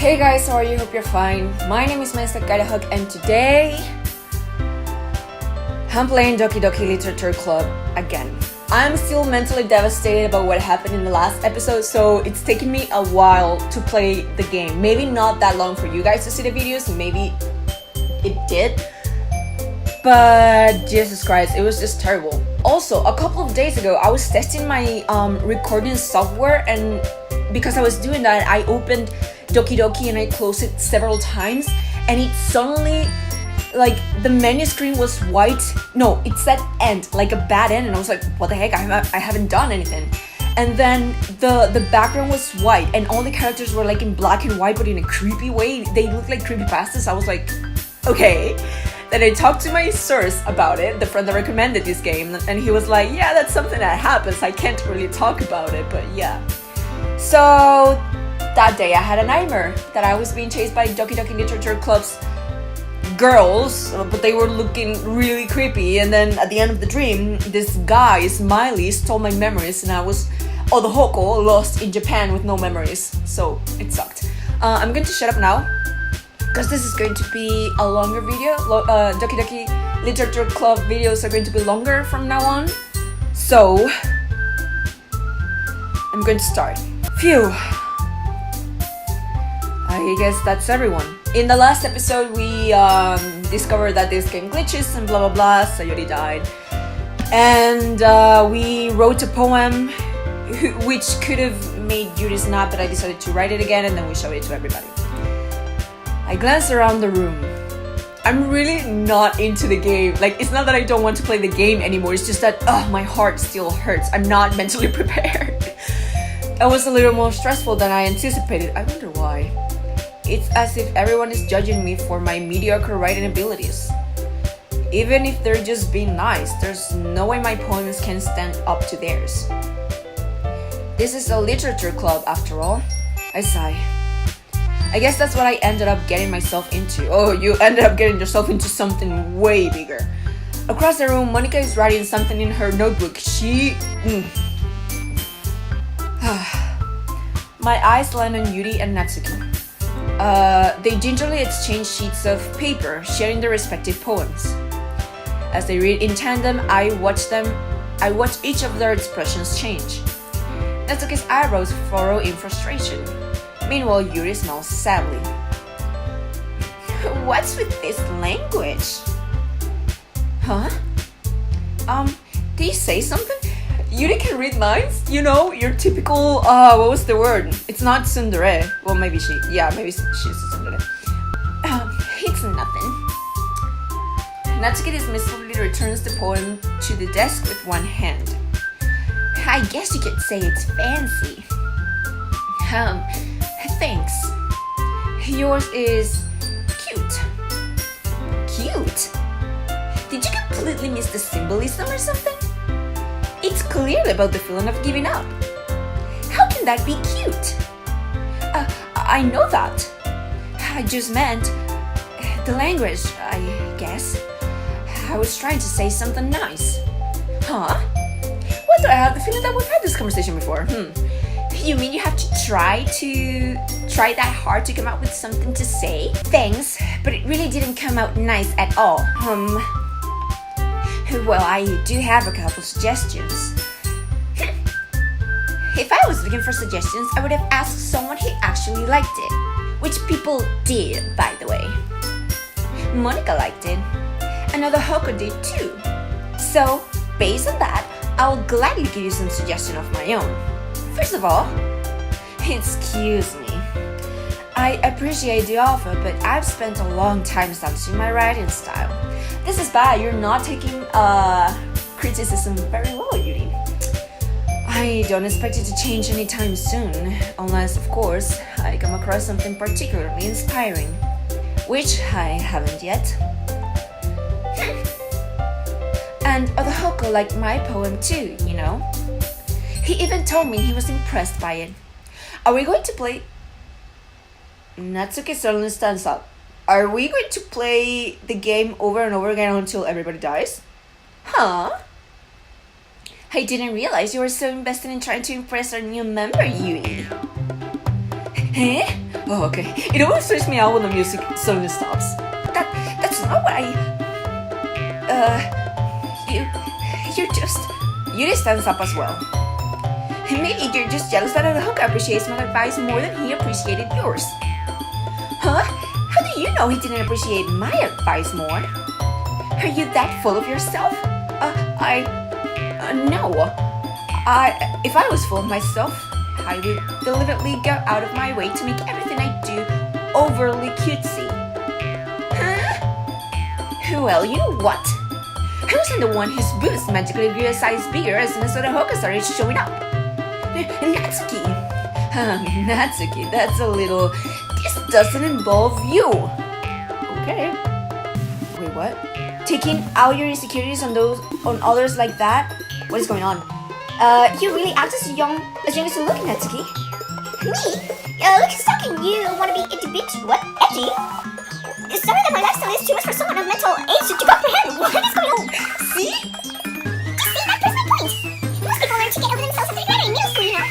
Hey guys, how are you? Hope you're fine. My name is Mindstuck Idajock and today I'm playing Doki Doki Literature Club again. I'm still mentally devastated about what happened in the last episode, so it's taken me a while to play the game. Maybe not that long for you guys to see the videos, maybe it did. But Jesus Christ, it was just terrible. Also, a couple of days ago, I was testing my recording software, and because I was doing that, I opened Doki Doki and I closed it several times, and it suddenly, like, the menu screen was white. No, it said end, like a bad end, and I was like, what the heck, I haven't done anything. And then the background was white, and all the characters were like in black and white, but in a creepy way. They looked like creepypastas. I was like, okay. Then I talked to my source about it, the friend that recommended this game, and he was like, yeah, that's something that happens. I can't really talk about it, but yeah. So that day I had a nightmare that I was being chased by Doki Doki Literature Club's girls, but they were looking really creepy. And then at the end of the dream, this guy, Smiley, stole my memories, and I was Odohoko, lost in Japan with no memories. So it sucked. I'm going to shut up now, because this is going to be a longer video. Doki Doki Literature Club videos are going to be longer from now on. So I'm going to start. Phew. I guess that's everyone. In the last episode, we discovered that this game glitches and blah blah blah, so Yuri died. And we wrote a poem which could have made Yuri snap, but I decided to write it again, and then we showed it to everybody. I glanced around the room. I'm really not into the game. Like, it's not that I don't want to play the game anymore, it's just that my heart still hurts. I'm not mentally prepared. It was a little more stressful than I anticipated. I wonder why. It's as if everyone is judging me for my mediocre writing abilities. Even if they're just being nice, there's no way my poems can stand up to theirs. This is a literature club after all. I sigh. I guess that's what I ended up getting myself into. Oh, you ended up getting yourself into something way bigger. Across the room, Monica is writing something in her notebook. My eyes land on Yuri and Natsuki. They gingerly exchange sheets of paper, sharing their respective poems. As they read in tandem, I watch each of their expressions change. Natsuki's eyebrows furrow in frustration. Meanwhile, Yuri smiles sadly. What's with this language? Huh? Did you say something? Yuri can read minds? You know, your typical, what was the word? It's not tsundere. Well, maybe she's a tsundere. It's nothing. Natsuki dismissively returns the poem to the desk with one hand. I guess you could say it's fancy. Thanks. Yours is cute. Cute? Did you completely miss the symbolism or something? It's clearly about the feeling of giving up. How can that be cute? I know that. I just meant the language, I guess. I was trying to say something nice. Huh? Why do I have the feeling that we've had this conversation before? You mean you have to try that hard to come up with something to say? Thanks, but it really didn't come out nice at all. Well, I do have a couple suggestions. If I was looking for suggestions, I would have asked someone who actually liked it. Which people did, by the way. Monica liked it. Another Hoko did too. So, based on that, I'll gladly give you some suggestions of my own. First of all, excuse me. I appreciate the offer, but I've spent a long time establishing my writing style. This is bad. You're not taking criticism very well, Yuri. I don't expect it to change anytime soon, unless, of course, I come across something particularly inspiring, which I haven't yet. And Odohoko liked my poem too, you know. He even told me he was impressed by it. Are we going to play? Natsuki suddenly stands up. Are we going to play the game over and over again until everybody dies? Huh? I didn't realize you were so invested in trying to impress our new member, Yuri. Eh? Oh, okay. It always freaks me out when the music suddenly stops. That's not what you're just... Yuri stands up as well. Maybe you're just jealous that Idajock appreciates my advice more than he appreciated yours. Huh? How do you know he didn't appreciate my advice more? Are you that full of yourself? No. If I was full of myself, I would deliberately go out of my way to make everything I do overly cutesy. Huh? Well, you know what? I wasn't the one whose boobs magically grew a size bigger as soon as Idajock started showing up. Natsuki. Natsuki, that's a little... This doesn't involve you. Okay. Wait, what? Taking out your insecurities on others like that? What is going on? You really act as young as you look, Natsuki. Me? Look who's talking. You wanna be itty bitch? What? Edgy? Sorry that my lifestyle is too much for someone of mental age to comprehend. What is going on? See? Just see, that proves my point. Most people learn to get over themselves after graduating middle school, you know.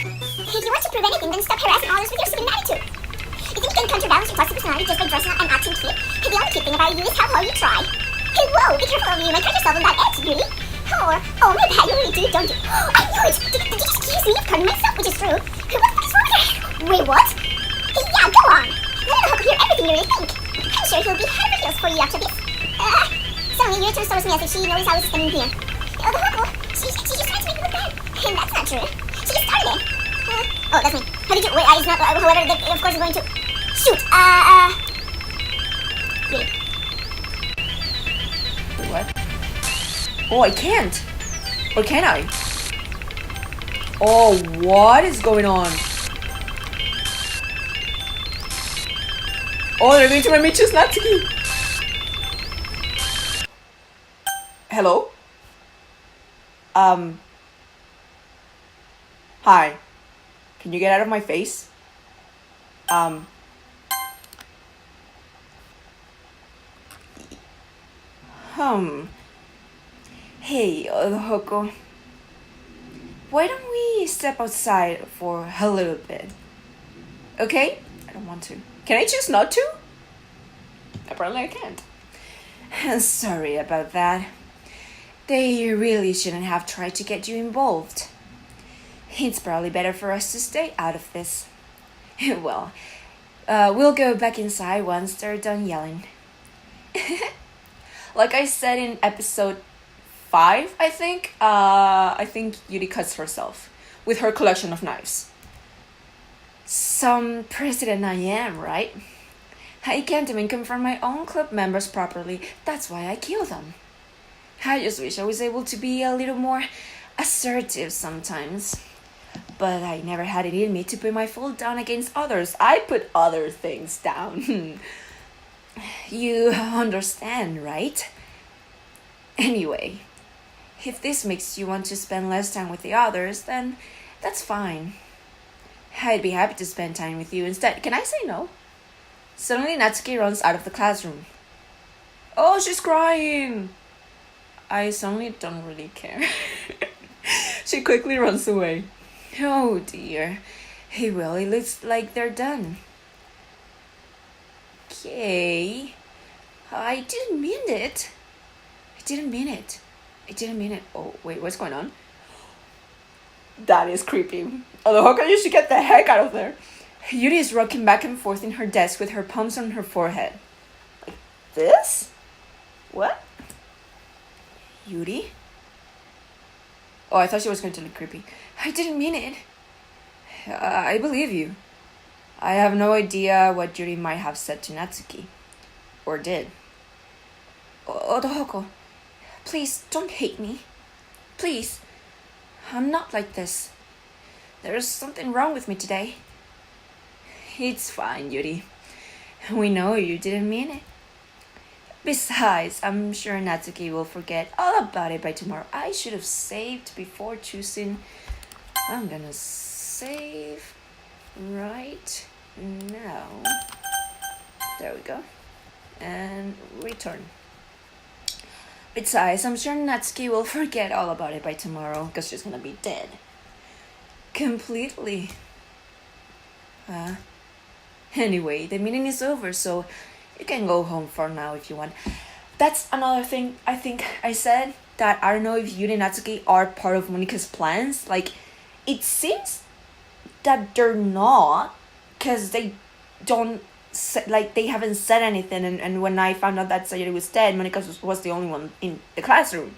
If you want to prove anything, then stop harassing others with your stupid attitude. You think you can counterbalance your toxic personality just by dressing up and acting cute? The only cute thing about you is how hard you try. Hey, whoa, be careful of you. You might hurt yourself on that edge, really. Oh, maybe you really do, don't you? I knew it! Did you just accuse me of cutting myself, which is true? What the fuck is wrong with her? Wait, what? Hey, yeah, go on! Let Idajock hear everything you really think. I'm sure he'll be head over heels for you after this. Suddenly, Yuri turns towards me as if she knows I was standing here. Idajock, she's just trying to make me look bad. And that's not true. She just started it. Oh, that's me. How did you... Wait, it's not... However, of course, I'm going to... Shoot, Yuri. What? Oh, I can't. Or can I? Oh, what is going on? Oh, they're going to make me choose Natsuki. Hello? Hi. Can you get out of my face? Hey, Idajock. Why don't we step outside for a little bit? Okay? I don't want to. Can I choose not to? Apparently I can't. Sorry about that. They really shouldn't have tried to get you involved. It's probably better for us to stay out of this. Well, we'll go back inside once they're done yelling. Like I said in episode 5, I think Yuri cuts herself with her collection of knives. Some president I am, right? I can't even confront my own club members properly. That's why I kill them. I just wish I was able to be a little more assertive sometimes. But I never had it in me to put my foot down against others. I put other things down. You understand, right? Anyway, if this makes you want to spend less time with the others, then that's fine. I'd be happy to spend time with you instead. Can I say no? Suddenly Natsuki runs out of the classroom. Oh, she's crying! I suddenly don't really care. She quickly runs away. Oh dear. Hey, well, it looks like they're done. Okay. I didn't mean it. I didn't mean it. Oh, wait, what's going on? That is creepy. Idajock, you should get the heck out of there. Yuri is rocking back and forth in her desk with her palms on her forehead. Like this? What? Yuri? Oh, I thought she was going to look creepy. I didn't mean it. I believe you. I have no idea what Yuri might have said to Natsuki. Or did. Idajock, please don't hate me. Please. I'm not like this. There's something wrong with me today. It's fine, Yuri. We know you didn't mean it. Besides, I'm sure Natsuki will forget all about it by tomorrow. I should have saved before choosing. I'm gonna save right now. There we go. And return. Besides, I'm sure Natsuki will forget all about it by tomorrow because she's gonna be dead. Completely. Anyway, the meeting is over, so you can go home for now if you want. That's another thing I think I said, that I don't know if Yuri and Natsuki are part of Monika's plans. Like, it seems that they're not, because they don't like, they haven't said anything, and when I found out that Sayuri was dead, Monica was the only one in the classroom.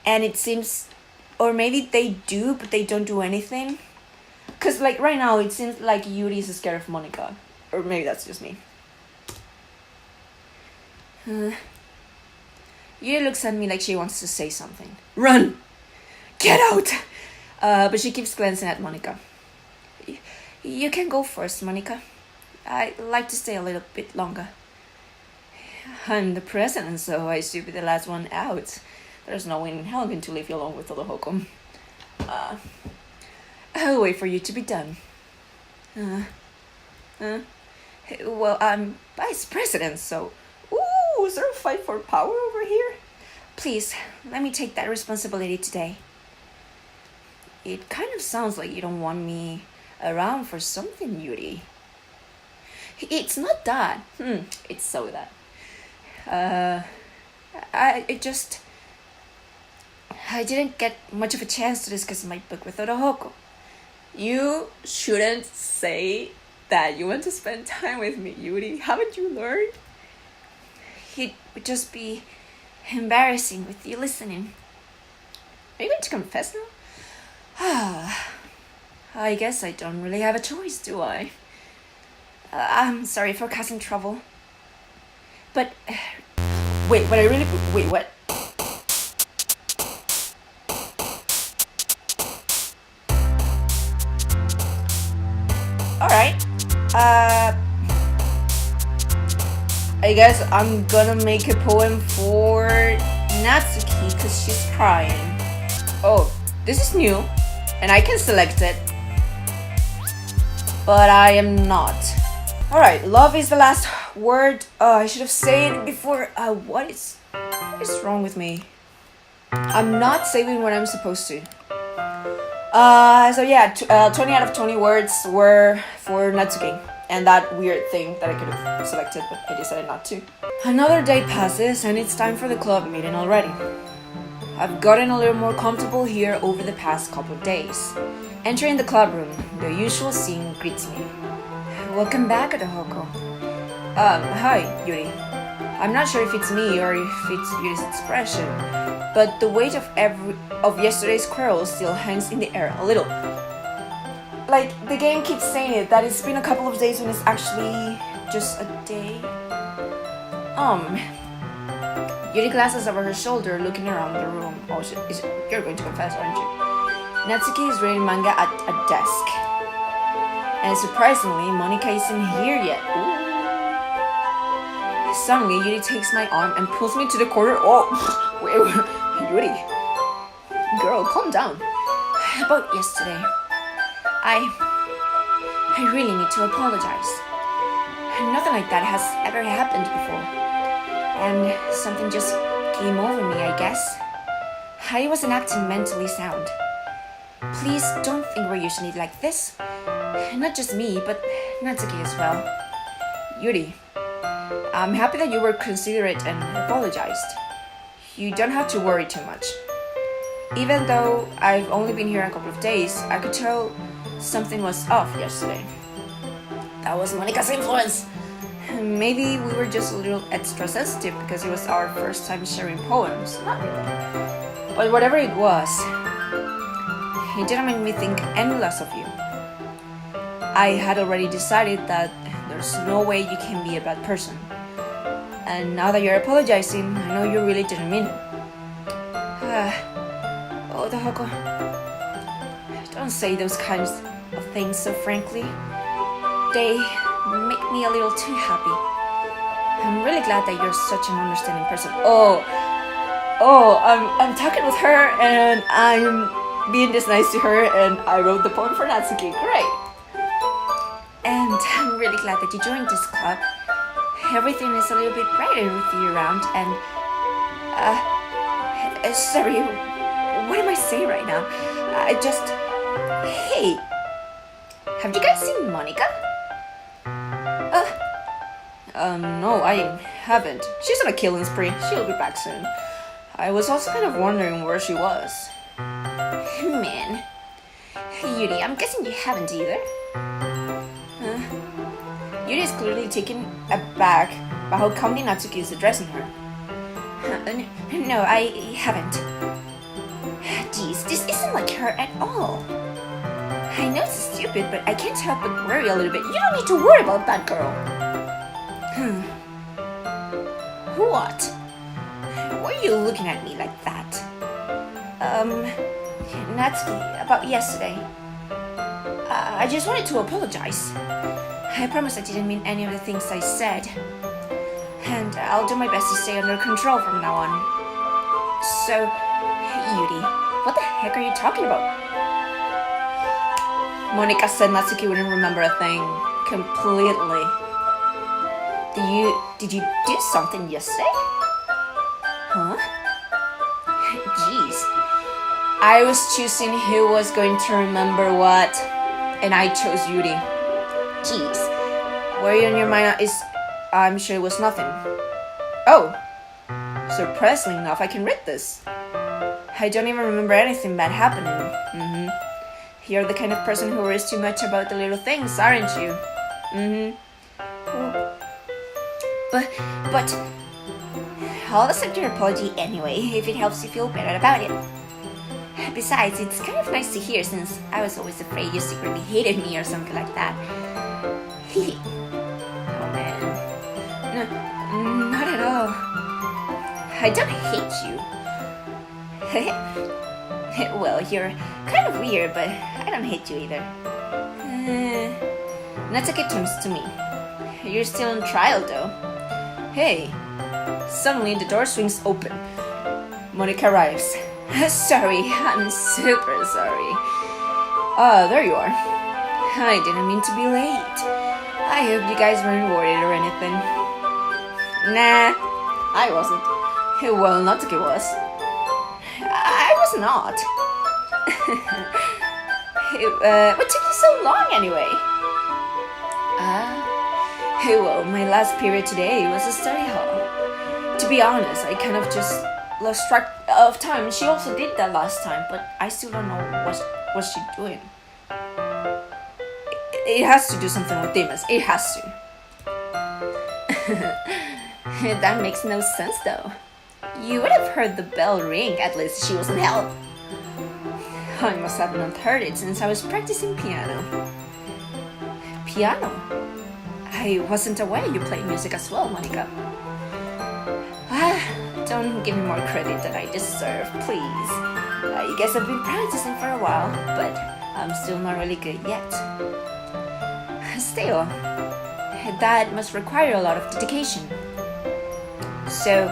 And it seems, or maybe they do, but they don't do anything. Because, like, right now, it seems like Yuri is scared of Monica. Or maybe that's just me. Yuri looks at me like she wants to say something. Run! Get out! But she keeps glancing at Monica. You can go first, Monica. I'd like to stay a little bit longer. I'm the president, so I should be the last one out. There's no way in hell going to leave you alone with Todoroki. I'll wait for you to be done. Well, I'm vice president, so... Ooh, is there a fight for power over here? Please, let me take that responsibility today. It kind of sounds like you don't want me around for something, Yuri. It's not that. It's so that. I didn't get much of a chance to discuss my book with Todoroki. You shouldn't say that you want to spend time with me, Yuri. Haven't you learned? It would just be embarrassing with you listening. Are you going to confess now? I guess I don't really have a choice, do I? I'm sorry for causing trouble. But, wait, what? Alright, I guess I'm gonna make a poem for Natsuki because she's crying. Oh, this is new, and I can select it. But I am not. Alright, love is the last word. I should have said it before. What is wrong with me? I'm not saving what I'm supposed to. So yeah, 20 out of 20 words were for Natsuki. And that weird thing that I could have selected, but I decided not to. Another day passes, and it's time for the club meeting already. I've gotten a little more comfortable here over the past couple of days. Entering the club room, the usual scene greets me. Welcome back, Todoroki. Hi, Yuri. I'm not sure if it's me or if it's Yuri's expression, but the weight of yesterday's quarrel still hangs in the air a little. Like, the game keeps saying it, that it's been a couple of days when it's actually just a day. Yuri glances over her shoulder, looking around the room. Oh, you're going to confess, aren't you? Natsuki is reading manga at a desk. And surprisingly, Monica isn't here yet. Ooh. Suddenly, Yuri takes my arm and pulls me to the corner. Oh, wait, Yuri. Girl, calm down. About yesterday. I really need to apologize. Nothing like that has ever happened before. And something just came over me, I guess. I wasn't acting mentally sound. Please don't think we're usually like this. Not just me, but Natsuki as well. Yuri, I'm happy that you were considerate and apologized. You don't have to worry too much. Even though I've only been here a couple of days, I could tell something was off yesterday. That was Monica's influence. Maybe we were just a little extra sensitive because it was our first time sharing poems. Not really. But whatever it was, it didn't make me think any less of you. I had already decided that there's no way you can be a bad person. And now that you're apologizing, I know you really didn't mean it. Oh, Todoroki, don't say those kinds of things so frankly. They make me a little too happy. I'm really glad that you're such an understanding person. I'm talking with her and I'm being this nice to her and I wrote the poem for Natsuki. Great. And I'm really glad that you joined this club. Everything is a little bit brighter with you around and sorry, what am I saying right now? Hey, have you guys seen Monica? No, I haven't. She's on a killing spree. She'll be back soon. I was also kind of wondering where she was. Man. Yuri, I'm guessing you haven't either. Yuri is clearly taken aback by how calmly Natsuki is addressing her. No, I haven't. Geez, this isn't like her at all. I know it's stupid, but I can't help but worry a little bit. You don't need to worry about that girl. What? Why are you looking at me like that? Natsuki, about yesterday. I just wanted to apologize. I promise I didn't mean any of the things I said. And I'll do my best to stay under control from now on. So, Yuri, what the heck are you talking about? Monika said Natsuki wouldn't remember a thing. Completely. Did you do something yesterday? Huh? Jeez. I was choosing who was going to remember what, and I chose Yuri. Jeez. Worry on your mind is, I'm sure it was nothing. Oh, surprisingly enough, I can read this. I don't even remember anything bad happening. You're the kind of person who worries too much about the little things, aren't you? But I'll accept your apology anyway, if it helps you feel better about it. Besides, it's kind of nice to hear since I was always afraid you secretly hated me or something like that. Oh man. No, not at all. I don't hate you. Well, you're kind of weird, but I don't hate you either. Natsuki turns to me. You're still on trial though. Hey. Suddenly the door swings open. Monika arrives. Sorry, I'm super sorry. There you are. I didn't mean to be late. I hope you guys weren't worried or anything. Nah, I wasn't. Well, Natsuki was. I was not. What took you so long anyway? Well, my last period today was a study hall. To be honest, I kind of just lost track of time. She also did that last time, but I still don't know what's she doing. It has to do something with demons. It has to. That makes no sense though. You would have heard the bell ring, at least she wasn't help. I must have not heard it since I was practicing piano. Piano? I wasn't aware you played music as well, Monika. Don't give me more credit than I deserve, please. I guess I've been practicing for a while, but I'm still not really good yet. Still, that must require a lot of dedication. So,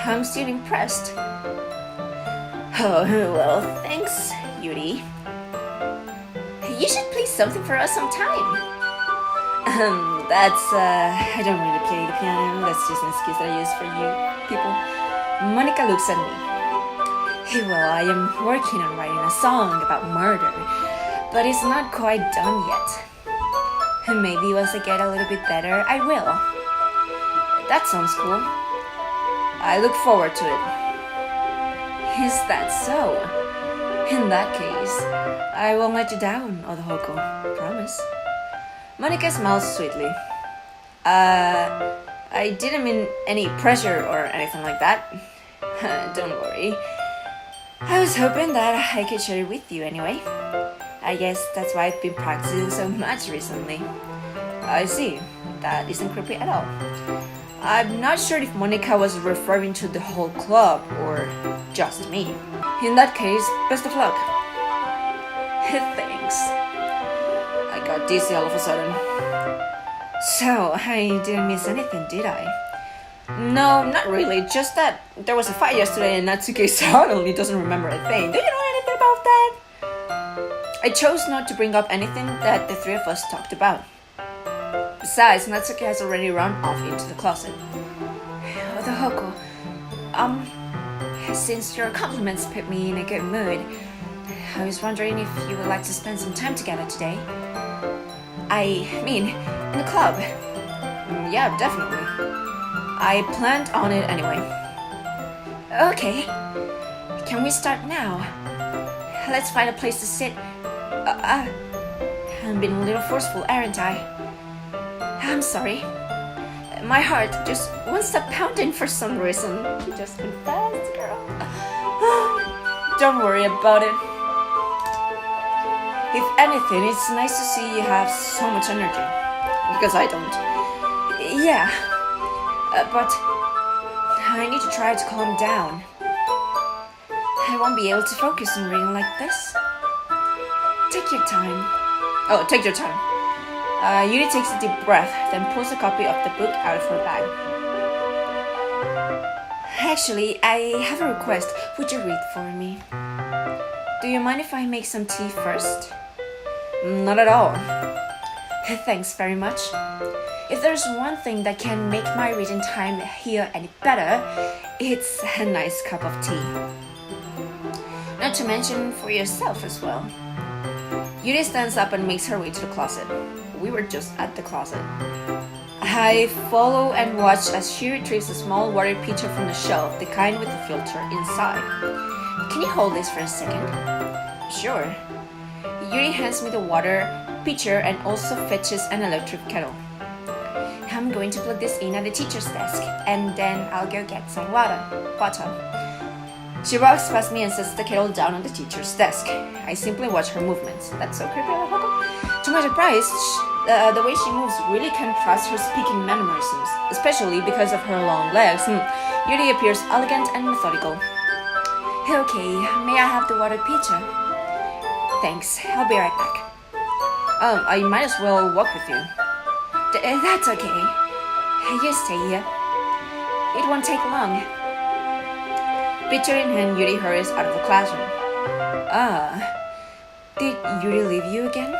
I'm still impressed. Oh, well, thanks, Yuri. You should play something for us sometime. I don't really play the piano. That's just an excuse that I use for you people. Monika looks at me. Well, I am working on writing a song about murder, but it's not quite done yet. Maybe once I get a little bit better, I will. That sounds cool. I look forward to it. Is that so? In that case, I won't let you down, Odohoko. Promise. Monika smiles sweetly. I didn't mean any pressure or anything like that. Don't worry. I was hoping that I could share it with you anyway. I guess that's why I've been practicing so much recently. I see. That isn't creepy at all. I'm not sure if Monika was referring to the whole club or just me. In that case, best of luck. Thanks. I got dizzy all of a sudden. So, I didn't miss anything, did I? No, not really. Just that there was a fight yesterday and Natsuki suddenly doesn't remember a thing. Do you know anything about that? I chose not to bring up anything that the three of us talked about. Besides, Natsuki has already run off into the closet. Odohoko, since your compliments put me in a good mood, I was wondering if you would like to spend some time together today. I mean, in the club. Yeah, definitely. I planned on it anyway. Okay. Can we start now? Let's find a place to sit. I'm being a little forceful, aren't I? I'm sorry. My heart just won't stop pounding for some reason. You just confessed, girl. Don't worry about it. If anything, it's nice to see you have so much energy. Because I don't. Yeah. But I need to try to calm down. I won't be able to focus on reading like this. Take your time. Oh, take your time. Yuri takes a deep breath, then pulls a copy of the book out of her bag. Actually, I have a request. Would you read for me? Do you mind if I make some tea first? Not at all. Thanks very much. If there's one thing that can make my reading time here any better, it's a nice cup of tea. Not to mention for yourself as well. Yuri stands up and makes her way to the closet. We were just at the closet. I follow and watch as she retrieves a small water pitcher from the shelf, the kind with the filter inside. Can you hold this for a second? Sure. Yuri hands me the water pitcher and also fetches an electric kettle. I'm going to plug this in at the teacher's desk, and then I'll go get some water. She walks past me and sets the kettle down on the teacher's desk. I simply watch her movements. That's so creepy. To my surprise, the way she moves really contrasts her speaking mannerisms, especially because of her long legs. Yuri appears elegant and methodical. Okay, may I have the water pitcher? Thanks, I'll be right back. I might as well walk with you. That's okay. You stay here. It won't take long. Pitcher in hand, Yuri hurries out of the classroom. Did Yuri leave you again?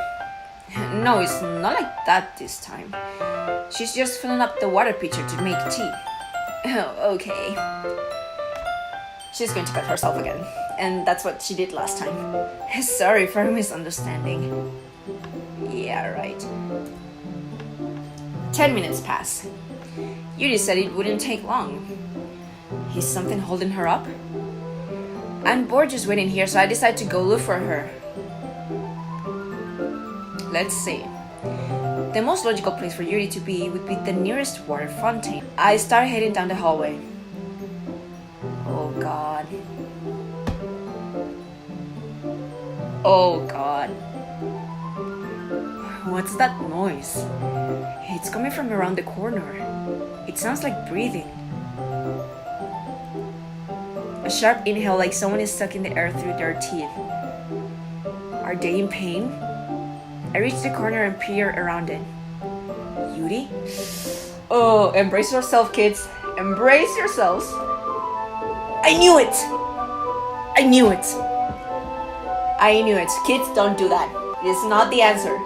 No, it's not like that this time. She's just filling up the water pitcher to make tea. Oh, okay. She's going to cut herself again. And that's what she did last time. Sorry for a misunderstanding. Yeah, right. 10 minutes pass. Yuri said it wouldn't take long. Is something holding her up? I'm bored just waiting here, so I decide to go look for her. Let's see. The most logical place for Yuri to be would be the nearest water fountain. I start heading down the hallway. Oh god. Oh god. What's that noise? It's coming from around the corner. It sounds like breathing. A sharp inhale like someone is sucking the air through their teeth. Are they in pain? I reach the corner and peer around it. Yuri? Oh, embrace yourself, kids. Embrace yourselves. I knew it! I knew it! I knew it. Kids, don't do that. It is not the answer.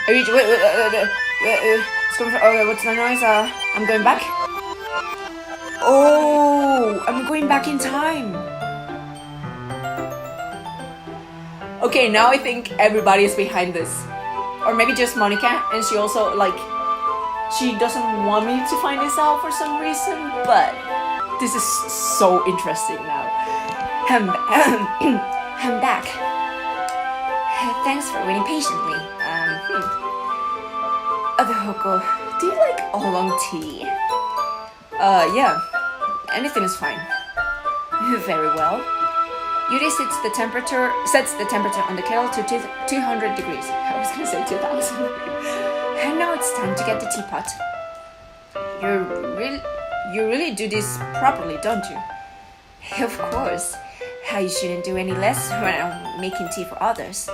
I reach. It's coming from. Okay, what's the noise? I'm going back. Oh, I'm going back in time. Okay, now I think everybody is behind this. Or maybe just Monica, and she also, she doesn't want me to find this out for some reason, but this is so interesting now. I'm back. Thanks for waiting patiently. Hoko, do you like oolong tea? Yeah. Anything is fine. Very well. Yuri sets the temperature on the kettle to 200 degrees. I was gonna say 2000. And now it's time to get the teapot. You really do this properly, don't you? Of course. I shouldn't do any less when I'm making tea for others.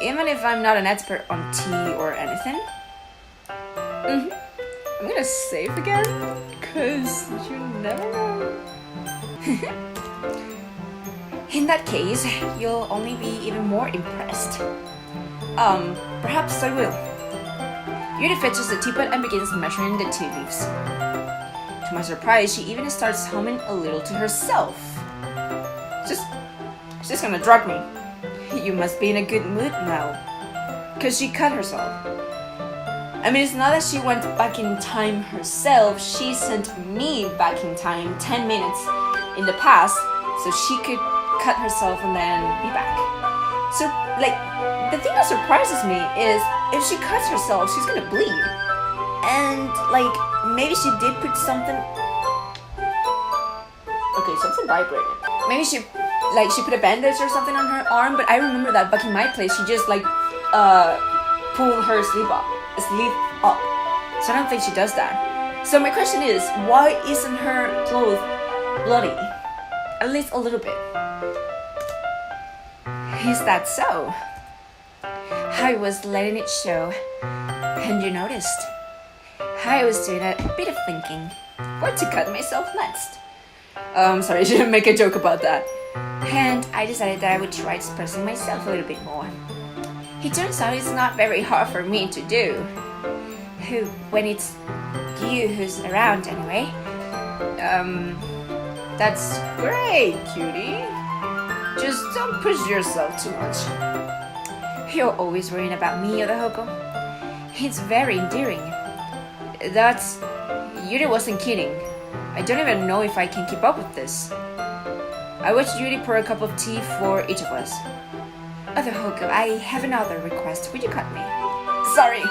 Even if I'm not an expert on tea or anything. I'm gonna save again, cause you never know. In that case, you'll only be even more impressed. Perhaps I will. Yuri fetches the teapot and begins measuring the tea leaves. To my surprise, she even starts humming a little to herself. She's gonna drug me. You must be in a good mood now. Cause she cut herself. I mean, it's not that she went back in time herself, she sent me back in time 10 minutes in the past so she could cut herself and then be back. So, like, the thing that surprises me is if she cuts herself, she's gonna bleed. And, like, maybe she did put something... Okay, something vibrated. Maybe she put a bandage or something on her arm, but I remember that back in my place, she just, like, pulled her sleeve up. So I don't think she does that. So my question is, why isn't her clothes bloody? At least a little bit. Is that so? I was letting it show, and you noticed. I was doing a bit of thinking. What to cut myself next? Sorry, I shouldn't make a joke about that. And I decided that I would try expressing myself a little bit more. It turns out it's not very hard for me to do. When it's you who's around anyway. That's great, cutie. Just don't push yourself too much. You're always worrying about me, Idajock. It's very endearing. Yuri wasn't kidding. I don't even know if I can keep up with this. I watched Yuri pour a cup of tea for each of us. Idajock, I have another request. Would you cut me? Sorry.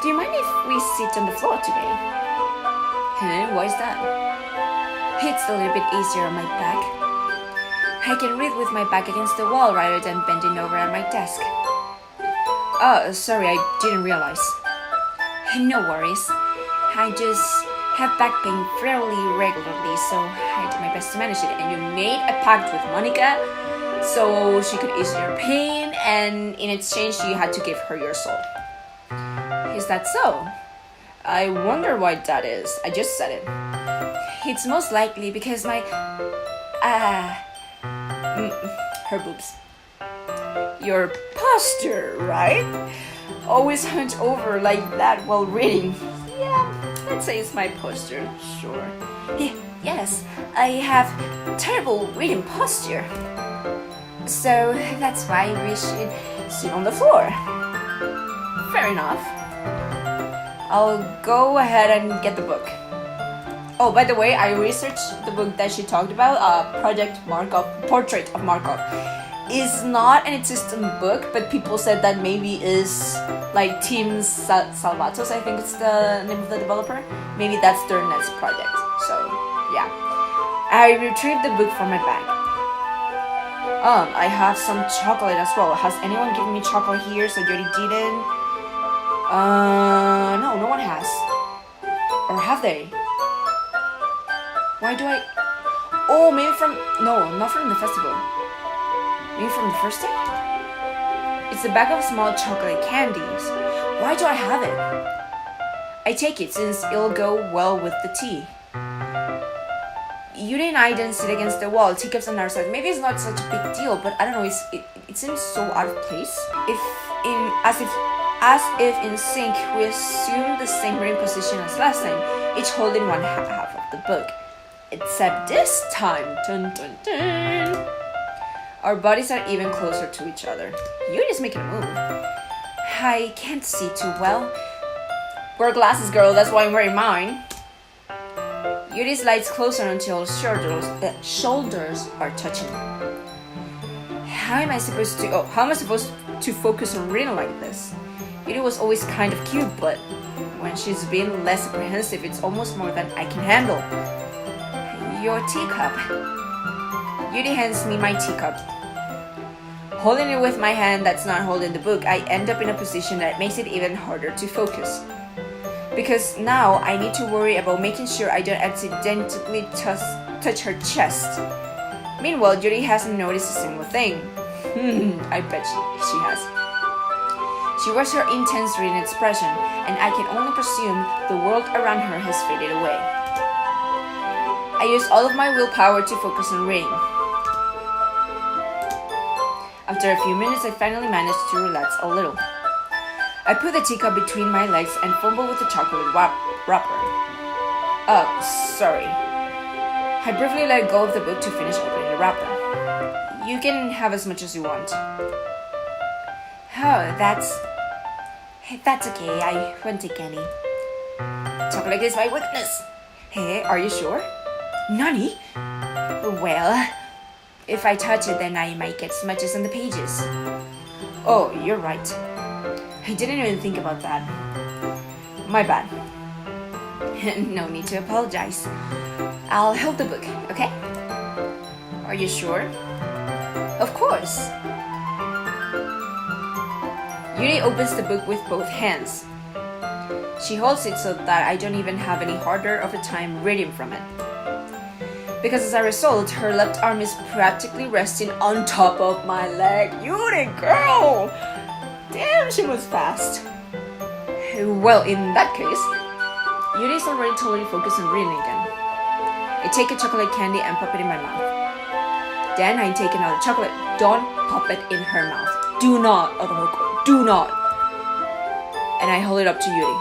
Do you mind if we sit on the floor today? Why is that? It's a little bit easier on my back. I can read with my back against the wall rather than bending over at my desk. Oh, sorry, I didn't realize. No worries. I just have back pain fairly regularly, so I did my best to manage it. And you made a pact with Monica so she could ease your pain, and in exchange you had to give her your soul. Is that so? I wonder why that is. I just said it. It's most likely because my... her boobs. Your posture, right? Always hunched over like that while reading. Yeah, let's say it's my posture, sure. Yes, I have terrible reading posture. So that's why we should sit on the floor. Fair enough. I'll go ahead and get the book. Oh, by the way, I researched the book that she talked about, Portrait of Markov. It's not an existing book, but people said that maybe is like Team Salvatos, I think it's the name of the developer. Maybe that's their next project. So, yeah. I retrieved the book from my bag. I have some chocolate as well. Has anyone given me chocolate here? So Yuri didn't. No one has. Or have they? Why do I... Oh, maybe from... No, not from the festival. Maybe from the first day? It's a bag of small chocolate candies. Why do I have it? I take it since it'll go well with the tea. Yuri and I didn't sit against the wall, teacups on our side. Maybe it's not such a big deal, but I don't know, it seems so out of place. As if in sync, we assumed the same reading position as last time, each holding one half of the book. Except this time, dun dun dun, our bodies are even closer to each other. Yuri's making a move. I can't see too well. Wear glasses, girl, that's why I'm wearing mine. Yuri slides closer until shoulders are touching. How am I supposed to focus on reading like this? Yuri was always kind of cute, but when she's being less apprehensive, it's almost more than I can handle. Your teacup. Yuri hands me my teacup. Holding it with my hand that's not holding the book, I end up in a position that makes it even harder to focus. Because now I need to worry about making sure I don't accidentally touch her chest. Meanwhile, Yuri hasn't noticed a single thing. I bet she has. She wears her intense reading expression, and I can only presume the world around her has faded away. I use all of my willpower to focus on reading. After a few minutes, I finally managed to relax a little. I put the teacup between my legs and fumble with the chocolate wrapper. Oh, sorry. I briefly let go of the book to finish opening the wrapper. You can have as much as you want. Oh, that's... That's okay, I won't take any. Chocolate is my weakness. Hey, are you sure? Nani? Well, if I touch it, then I might get smudges on the pages. Oh, you're right. I didn't even think about that. My bad. No need to apologize. I'll hold the book, okay? Are you sure? Of course. Yuri opens the book with both hands. She holds it so that I don't even have any harder of a time reading from it. Because as a result, her left arm is practically resting on top of my leg. Yuri, girl! Damn, she was fast. Well, in that case, Yuri is already totally focused on reading again. I take a chocolate candy and pop it in my mouth. Then I take another chocolate. Don't pop it in her mouth. Do not, Otohoko. Do not. And I hold it up to Yuri.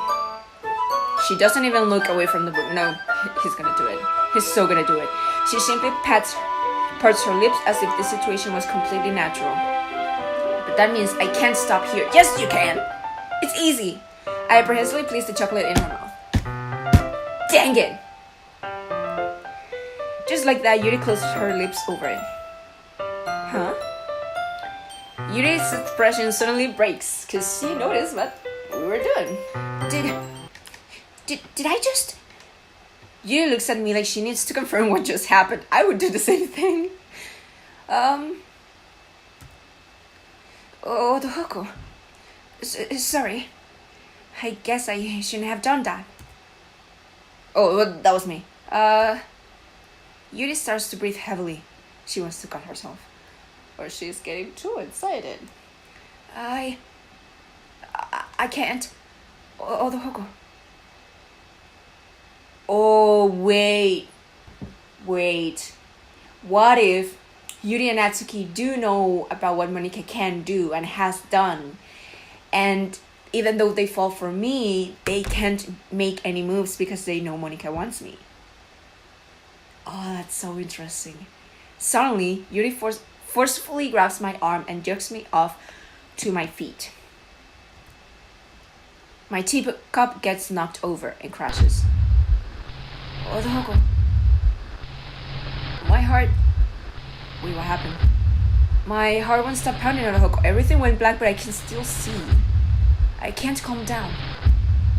She doesn't even look away from the book. No, he's gonna do it. He's so gonna do it. She simply parts her lips as if the situation was completely natural. But that means I can't stop here. Yes, you can. It's easy. I apprehensively place the chocolate in her mouth. Dang it! Just like that, Yuri closes her lips over it. Huh? Yuri's expression suddenly breaks because she noticed what we were doing. Did I just... Yuri looks at me like she needs to confirm what just happened. I would do the same thing. Otohoko. Sorry. I guess I shouldn't have done that. Oh, well, that was me. Yuri starts to breathe heavily. She wants to cut herself. Or she's getting too excited. I can't. Otohoko. Oh, wait. What if Yuri and Natsuki do know about what Monika can do and has done? And even though they fall for me, they can't make any moves because they know Monika wants me. Oh, that's so interesting. Suddenly, Yuri forcefully grabs my arm and jerks me off to my feet. My teacup gets knocked over and crashes. Otohoko. My heart... Wait, what happened? My heart won't stop pounding, Otohoko. Everything went black, but I can still see. I can't calm down.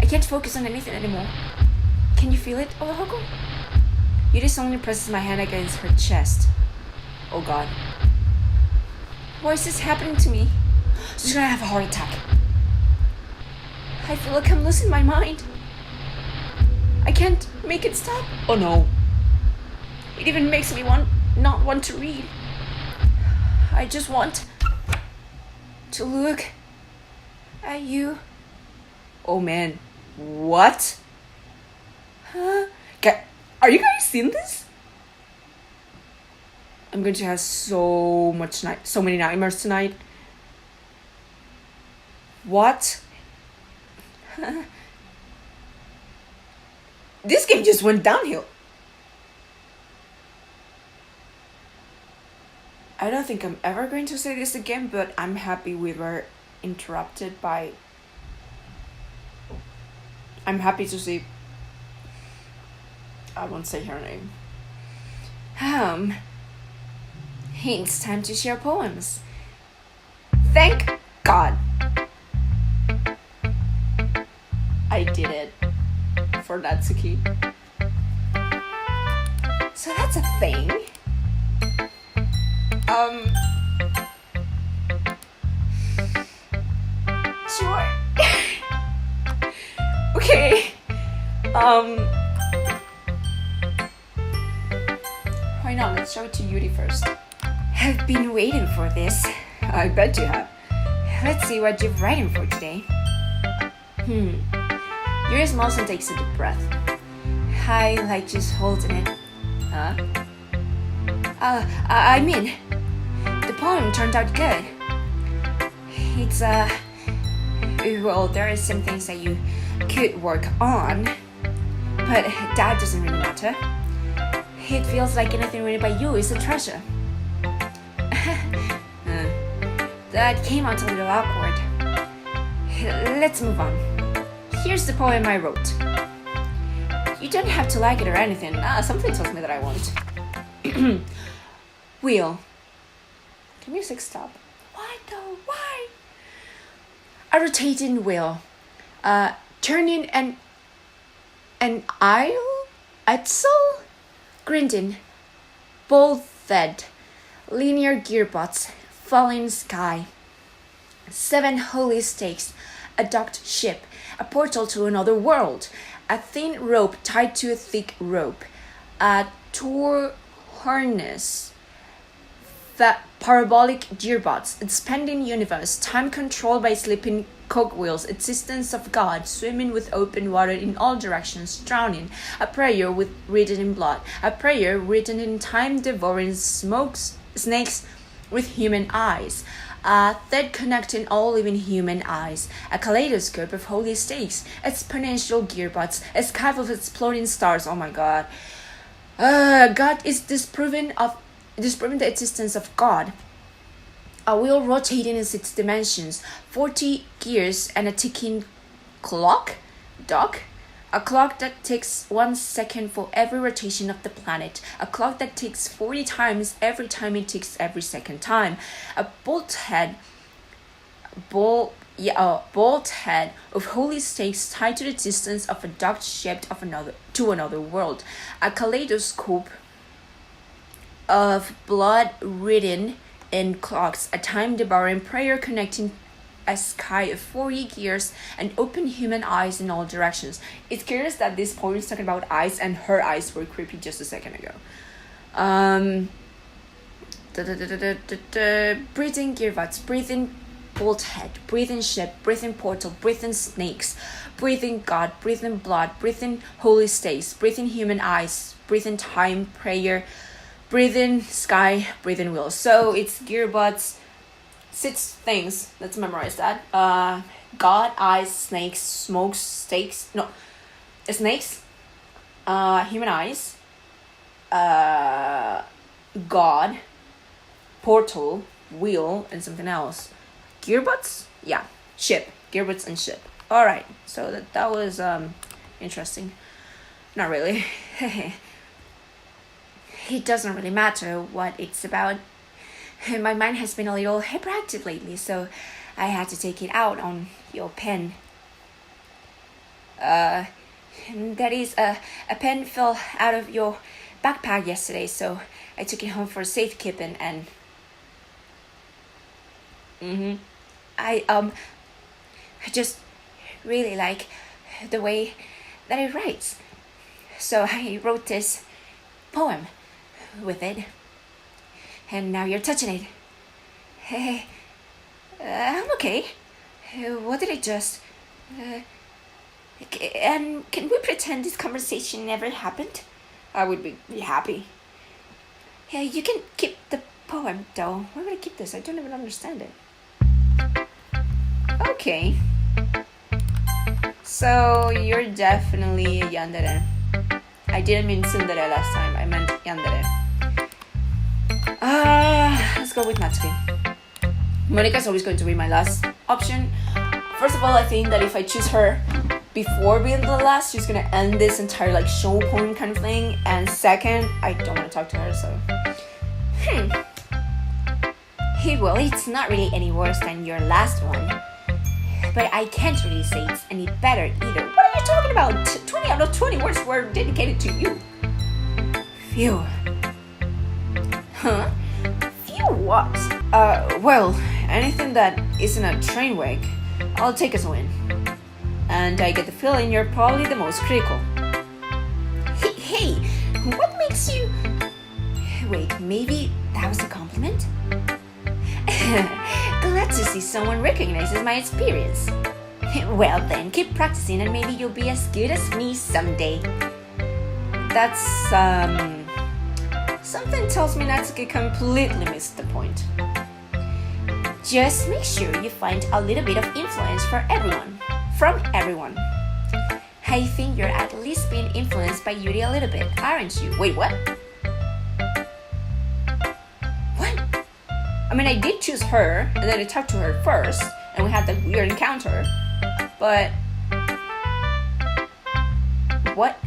I can't focus on anything anymore. Can you feel it, Otohoko? Yuri suddenly presses my hand against her chest. Oh god. Why is this happening to me? She's gonna have a heart attack. I feel like I'm losing my mind. I can't make it stop. Oh no. It even makes me not want to read. I just want to look at you. Oh man. What? Huh? Are you guys seeing this? I'm going to have so many nightmares tonight. What? This game just went downhill. I don't think I'm ever going to say this again, but I'm happy we were interrupted by... I'm happy to see... I won't say her name. It's time to share poems. Thank God. I did it. For Natsuki. So that's a thing. Sure. Okay. Why not? Let's show it to Yuri first. I've been waiting for this. I bet you have. Let's see what you're writing for today. Yuri smiles and takes a deep breath. I like just holding it. Huh? I mean, the poem turned out good. It's, well, there are some things that you could work on, but that doesn't really matter. It feels like anything written by you is a treasure. That came out a little awkward. Let's move on. Here's the poem I wrote. You don't have to like it or anything. Something tells me that I won't. Wheel. Can music stop? Why though? Why? A rotating wheel. Turning an aisle? Axle? Grinding. Bolt-fed. Linear gearbox. Falling sky. 7 holy stakes. A docked ship. A portal to another world. A thin rope tied to a thick rope. A tour harness. Parabolic gearbox. Expanding universe. Time controlled by slipping cogwheels. Existence of God. Swimming with open water in all directions. Drowning. A prayer written in blood. A prayer written in time. Devouring snakes with human eyes. A thread connecting all living human eyes. A kaleidoscope of holy stakes. Exponential gearbox. A sky of exploding stars. Oh my God. God is disproving the existence of God. A wheel rotating in 6 dimensions. 40 gears and a ticking clock. A clock that takes 1 second for every rotation of the planet. A clock that ticks 40 times every time it ticks every second time. A bolt head of holy stakes tied to the distance of a docked ship to another world. A kaleidoscope of blood written in clocks. A time-devouring prayer connecting a sky of 40 gears and open human eyes in all directions. It's curious that this poem is talking about eyes and her eyes were creepy just a second ago. Breathing gearbox, breathing bolt head, breathing ship, breathing portal, breathing snakes, breathing God, breathing blood, breathing holy stakes, breathing human eyes, breathing time, prayer, breathing sky, breathing wheel. So it's gearbox. 6 things. Let's memorize that. God, eyes, snakes, smokes, stakes. No, snakes. Human eyes. God, portal, wheel, and something else. Gearbox? Yeah, ship. Gearbox and ship. All right. So that was interesting. Not really. It doesn't really matter what it's about. My mind has been a little hyperactive lately, so I had to take it out on your pen. That is, a pen fell out of your backpack yesterday, so I took it home for safekeeping, and I just really like the way that it writes, so I wrote this poem with it. And now you're touching it. Hey, I'm okay. What did I just... and can we pretend this conversation never happened? I would be happy. Yeah, you can keep the poem, though. Why would I keep this? I don't even understand it. Okay. So, you're definitely a yandere. I didn't mean tsundere last time. I meant yandere. Let's go with Natsuki. Monica's always going to be my last option. First of all, I think that if I choose her before being the last, she's gonna end this entire show poem kind of thing. And second, I don't want to talk to her, so well, it's not really any worse than your last one, but I can't really say it's any better either. What are you talking about? 20 out of 20 words were dedicated to you. Phew. Huh? Phew what? Well, anything that isn't a train wreck, I'll take as a win. And I get the feeling you're probably the most critical. Hey, what makes you... Wait, maybe that was a compliment? Glad to see someone recognizes my experience. Well then, keep practicing and maybe you'll be as good as me someday. That's, something tells me Natsuki completely missed the point. Just make sure you find a little bit of influence from everyone. I think you're at least being influenced by Yuri a little bit, aren't you? Wait, what? I mean, I did choose her, and then I talked to her first, and we had that weird encounter. But what?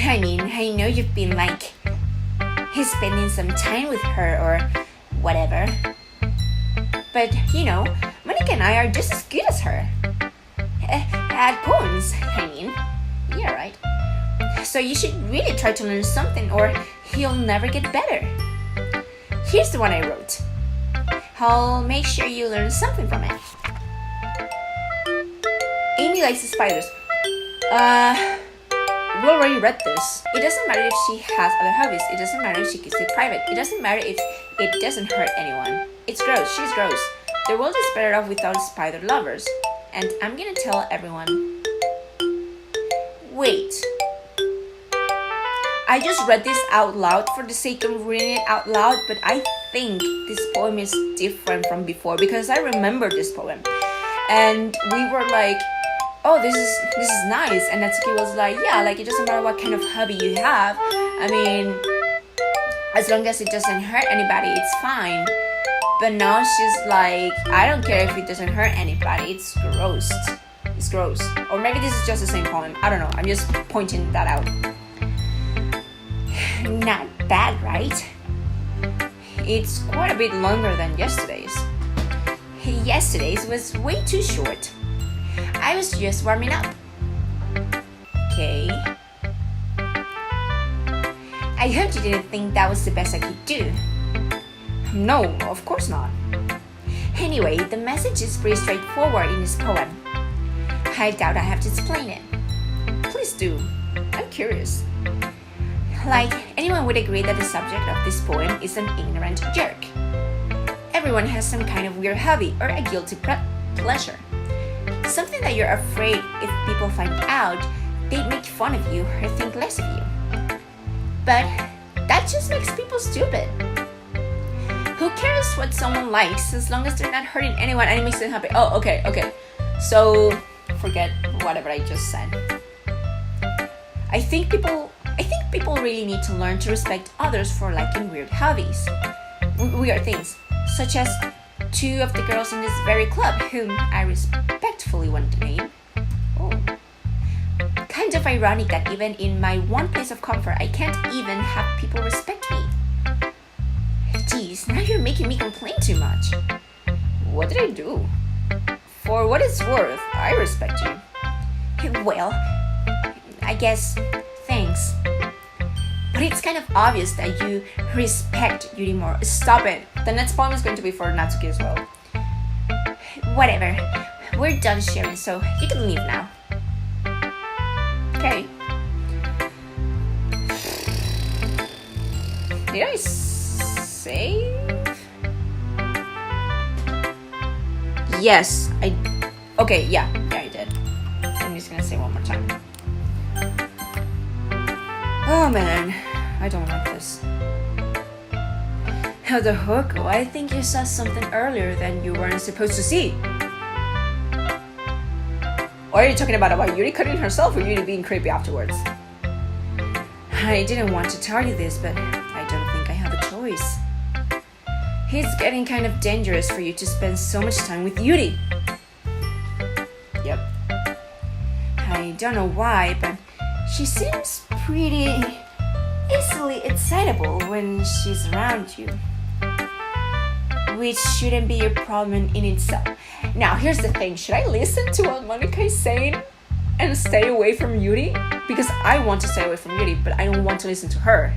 I mean, I know you've been like spending some time with her or whatever. But you know, Monica and I are just as good as her. At poems, I mean. Yeah, right. So you should really try to learn something or you'll never get better. Here's the one I wrote. I'll make sure you learn something from it. Amy likes spiders. We already read this. It doesn't matter if she has other hobbies. It doesn't matter if she keeps it private. It doesn't matter if it doesn't hurt anyone. It's gross. She's gross. The world is better off without spider lovers. And I'm gonna tell everyone. Wait. I just read this out loud for the sake of reading it out loud, but I think this poem is different from before because I remember this poem. And we were like, oh, this is nice. And Natsuki was like, yeah, like it doesn't matter what kind of hobby you have. I mean, as long as it doesn't hurt anybody, it's fine. But now she's like, I don't care if it doesn't hurt anybody. It's gross. It's gross. Or maybe this is just the same poem. I don't know. I'm just pointing that out. Not bad, right? It's quite a bit longer than yesterday's. Yesterday's was way too short. I was just warming up. Okay. I hope you didn't think that was the best I could do. No, of course not. Anyway, the message is pretty straightforward in this poem. I doubt I have to explain it. Please do. I'm curious. Like, anyone would agree that the subject of this poem is an ignorant jerk. Everyone has some kind of weird hobby or a guilty pleasure. Something that you're afraid if people find out, they'd make fun of you or think less of you. But that just makes people stupid. Who cares what someone likes as long as they're not hurting anyone and it makes them happy? Oh, okay. So, forget whatever I just said. I think people really need to learn to respect others for liking weird hobbies. Weird things, such as two of the girls in this very club whom I respectfully want to name. Oh. Kind of ironic that even in my one place of comfort, I can't even have people respect me. Geez, now you're making me complain too much. What did I do? For what it's worth, I respect you. Well, I guess, thanks. But it's kind of obvious that you respect Yuri more. Stop it. The next poem is going to be for Natsuki as well. Whatever. We're done sharing, so you can leave now. Okay. Did I save? Yes, okay, yeah, I did. I'm just gonna say one more time. Oh man, I don't like this. The hook, I think you said something earlier that you weren't supposed to see. Or are you talking about Yuri cutting herself or Yuri being creepy afterwards? I didn't want to tell you this, but I don't think I have a choice. It's getting kind of dangerous for you to spend so much time with Yuri. Yep. I don't know why, but she seems pretty easily excitable when she's around you. Which shouldn't be a problem in itself. Now, here's the thing. Should I listen to what Monica is saying and stay away from Yuri? Because I want to stay away from Yuri, but I don't want to listen to her.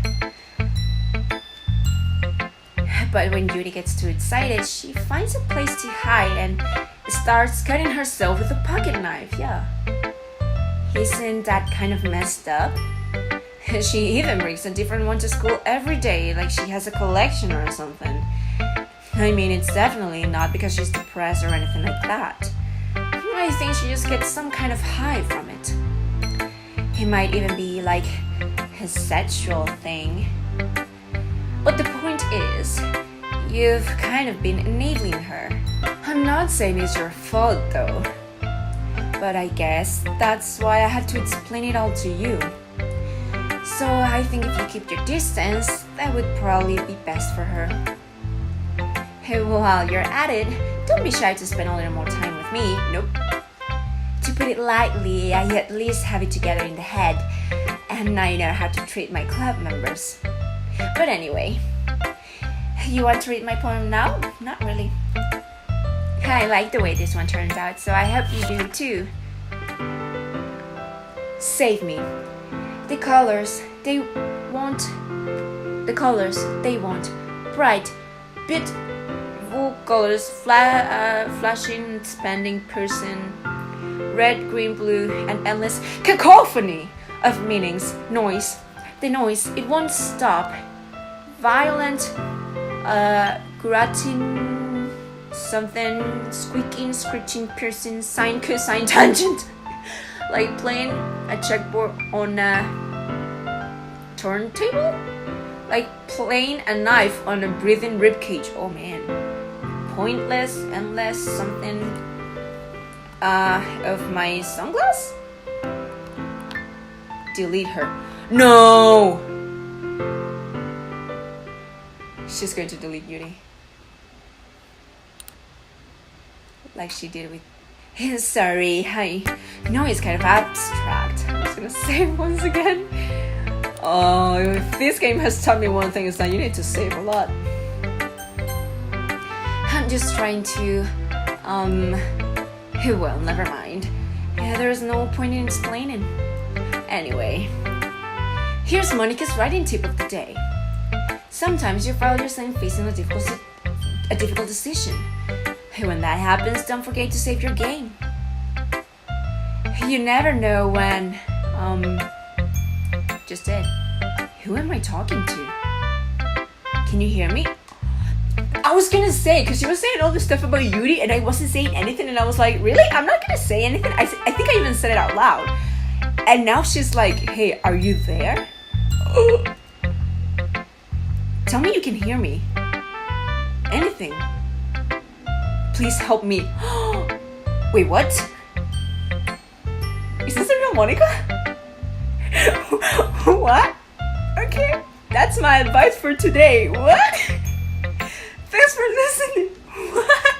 But when Yuri gets too excited, she finds a place to hide and starts cutting herself with a pocket knife. Yeah. Isn't that kind of messed up? She even brings a different one to school every day, like she has a collection or something. I mean, it's definitely not because she's depressed or anything like that. I think she just gets some kind of high from it. It might even be like a sexual thing. But the point is, you've kind of been enabling her. I'm not saying it's your fault though. But I guess that's why I had to explain it all to you. So I think if you keep your distance, that would probably be best for her. While you're at it, Don't be shy to spend a little more time with me. Nope. To put it lightly, I at least have it together in the head, and I know how to treat my club members. But anyway, you want to read my poem now? Not really. I like the way this one turns out, so I hope you do too. Save me. The colors, they want. Bright, beautiful colors, flashing, expanding person. Red, green, blue, and endless cacophony of meanings. Noise. The noise, it won't stop. Violent, grating, something, squeaking, screeching, piercing, sine, cosine, tangent. Like playing a checkboard on a turntable? Like playing a knife on a breathing ribcage. Oh man. Pointless, endless, something of my sunglass? Delete her. No! She's going to delete Yuri. Like she did with... Sorry, hi. No, it's kind of abstract. I'm just gonna save once again. Oh, if this game has taught me one thing, is that you need to save a lot. I'm just trying to... Well, never mind. There's no point in explaining. Anyway, here's Monica's writing tip of the day. Sometimes you find yourself facing a difficult decision. When that happens, don't forget to save your game. You never know when... Just did. Who am I talking to? Can you hear me? I was gonna say, because she was saying all this stuff about Yuri and I wasn't saying anything, and I was like, really? I'm not gonna say anything? I think I even said it out loud. And now she's like, hey, are you there? Tell me you can hear me. Anything. Please help me. Wait, what? Is this a real Monica? What? Okay, that's my advice for today. What? Thanks for listening. What?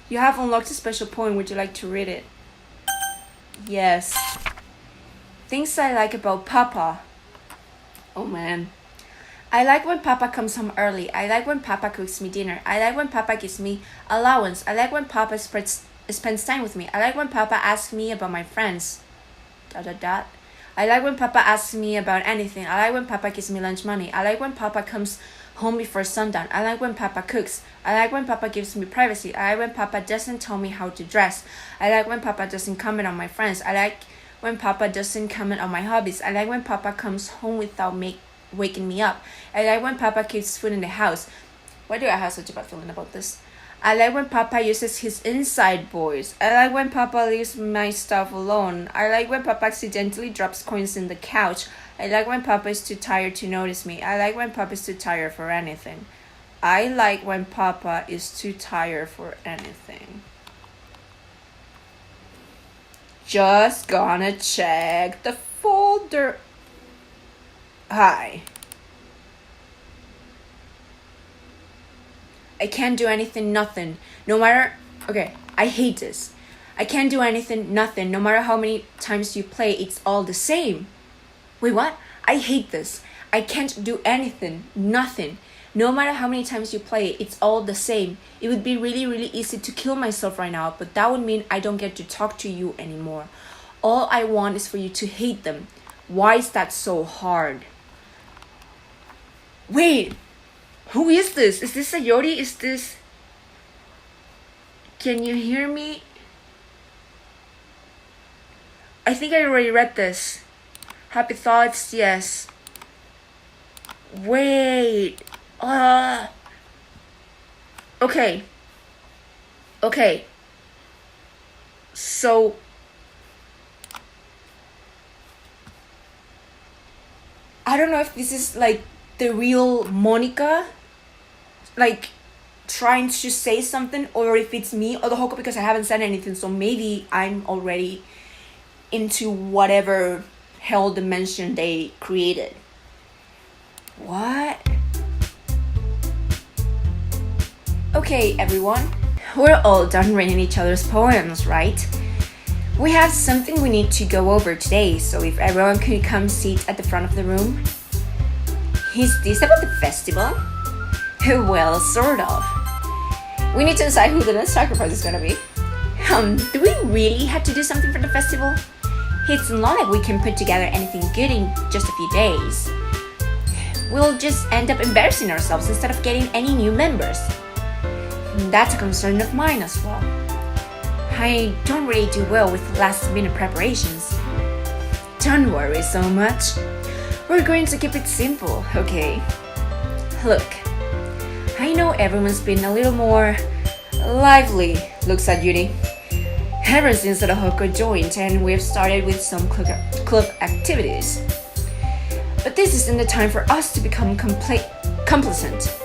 You have unlocked a special poem. Would you like to read it? Yes. Things I like about Papa. Oh man. I like when Papa comes home early. I like when Papa cooks me dinner. I like when Papa gives me allowance. I like when Papa spends time with me. I like when Papa asks me about my friends. ... I like when Papa asks me about anything. I like when Papa gives me lunch money. I like when Papa comes home before sundown. I like when Papa cooks. I like when Papa gives me privacy. I like when Papa doesn't tell me how to dress. I like when Papa doesn't comment on my friends. I like when Papa doesn't comment on my hobbies. I like when Papa comes home without waking me up. I like when Papa keeps food in the house. Why do I have such a bad feeling about this? I like when Papa uses his inside voice. I like when Papa leaves my stuff alone. I like when Papa accidentally drops coins in the couch. I like when Papa is too tired to notice me. I like when Papa is too tired for anything. I like when Papa is too tired for anything. Just gonna check the folder. Hi. I can't do anything, nothing. No matter... Okay, I hate this. I can't do anything, nothing. No matter how many times you play, it's all the same. Wait, what? I hate this. I can't do anything, nothing. No matter how many times you play, it's all the same. It would be really, really easy to kill myself right now, but that would mean I don't get to talk to you anymore. All I want is for you to hate them. Why is that so hard? Wait, who is this? Is this a Yuri? Is this... Can you hear me? I think I already read this. Happy thoughts, yes. Wait. Okay. Okay. So... I don't know if this is like the real Monica, like trying to say something, or if it's me or the Hoko, because I haven't said anything, so maybe I'm already into whatever hell dimension they created. What? Okay, everyone. We're all done reading each other's poems, right? We have something we need to go over today, so if everyone could come sit at the front of the room. Is this about the festival? Well, sort of. We need to decide who the next sacrifice is gonna be. Do we really have to do something for the festival? It's not like we can put together anything good in just a few days. We'll just end up embarrassing ourselves instead of getting any new members. That's a concern of mine as well. I don't really do well with last-minute preparations. Don't worry so much. We're going to keep it simple, okay? Look, I know everyone's been a little more lively, looks at Yuri. Ever since the Hoko joined and we've started with some club activities. But this isn't the time for us to become complacent.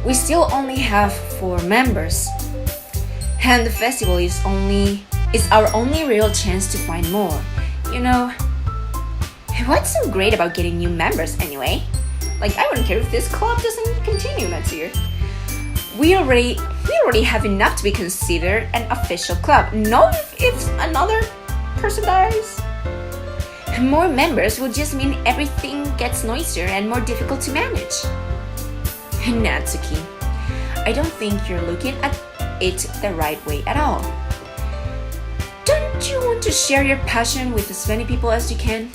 We still only have 4 members. And the festival is our only real chance to find more. You know, what's so great about getting new members anyway? Like, I wouldn't care if this club doesn't continue next year. We already have enough to be considered an official club. Not if another person dies. More members will just mean everything gets noisier and more difficult to manage. Natsuki, I don't think you're looking at it the right way at all. Don't you want to share your passion with as many people as you can?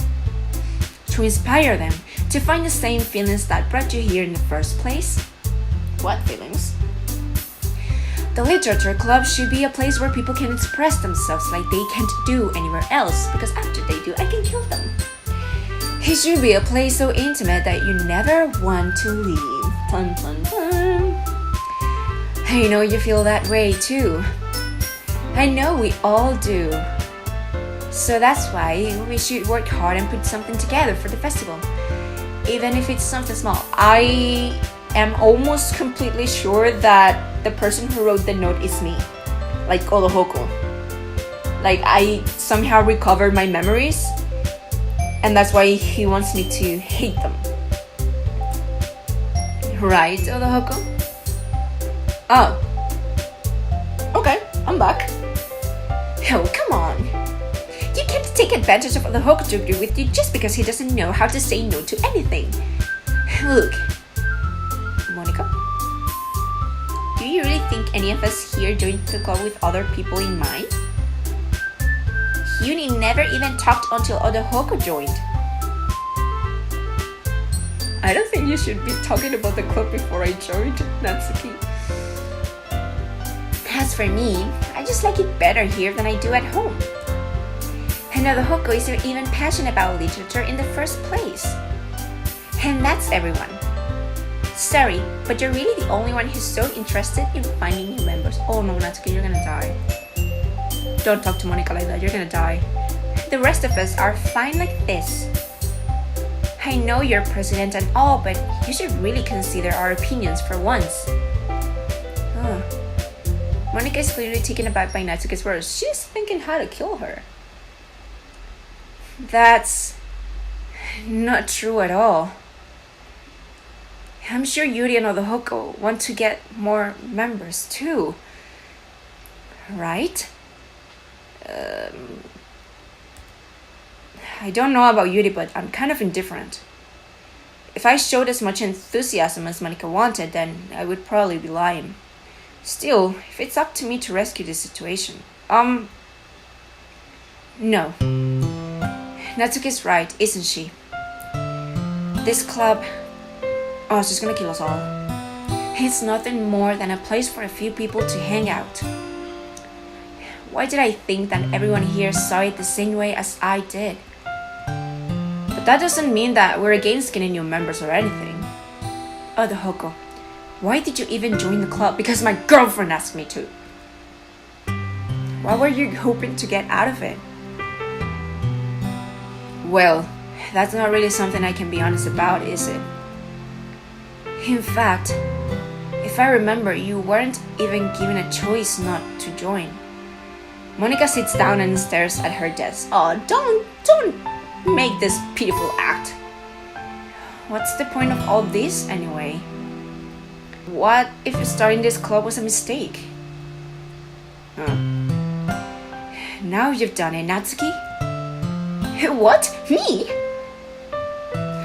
To inspire them to find the same feelings that brought you here in the first place? What feelings? The literature club should be a place where people can express themselves like they can't do anywhere else, because after they do, I can kill them. It should be a place so intimate that you never want to leave. Fun, fun, fun. I know you feel that way too. I know we all do. So that's why we should work hard and put something together for the festival. Even if it's something small. I am almost completely sure that the person who wrote the note is me. Like Odohoko. Like, I somehow recovered my memories, and that's why he wants me to hate them. Right, Odohoko? Oh. Okay, I'm back. Oh, come on. You can't take advantage of Odohoko to agree with you just because he doesn't know how to say no to anything. Look, Monica, do you really think any of us here joined the club with other people in mind? Yuri never even talked until Odohoko joined. I don't think you should be talking about the club before I joined, Natsuki. As for me, I just like it better here than I do at home. And Odohoko isn't even passionate about literature in the first place. And that's everyone. Sorry, but you're really the only one who's so interested in finding new members. Oh no, Natsuki, you're gonna die. Don't talk to Monica like that, you're gonna die. The rest of us are fine like this. I know you're president and all, but you should really consider our opinions for once. Oh. Monica is clearly taken aback by Natsuki's words. She's thinking how to kill her. That's not true at all. I'm sure Yuri and Odohoko want to get more members too. Right? I don't know about Yuri, but I'm kind of indifferent. If I showed as much enthusiasm as Monica wanted, then I would probably be lying. Still, if it's up to me to rescue this situation, no. Natsuki's right, isn't she? This club, oh, she's gonna kill us all. It's nothing more than a place for a few people to hang out. Why did I think that everyone here saw it the same way as I did? But that doesn't mean that we're against getting new members or anything. Odohoko, why did you even join the club? Because my girlfriend asked me to. What were you hoping to get out of it? Well, that's not really something I can be honest about, is it? In fact, if I remember, you weren't even given a choice not to join. Monica sits down and stares at her desk. Oh, don't make this pitiful act. What's the point of all this anyway? What if starting this club was a mistake? Now you've done it, Natsuki. What? Me?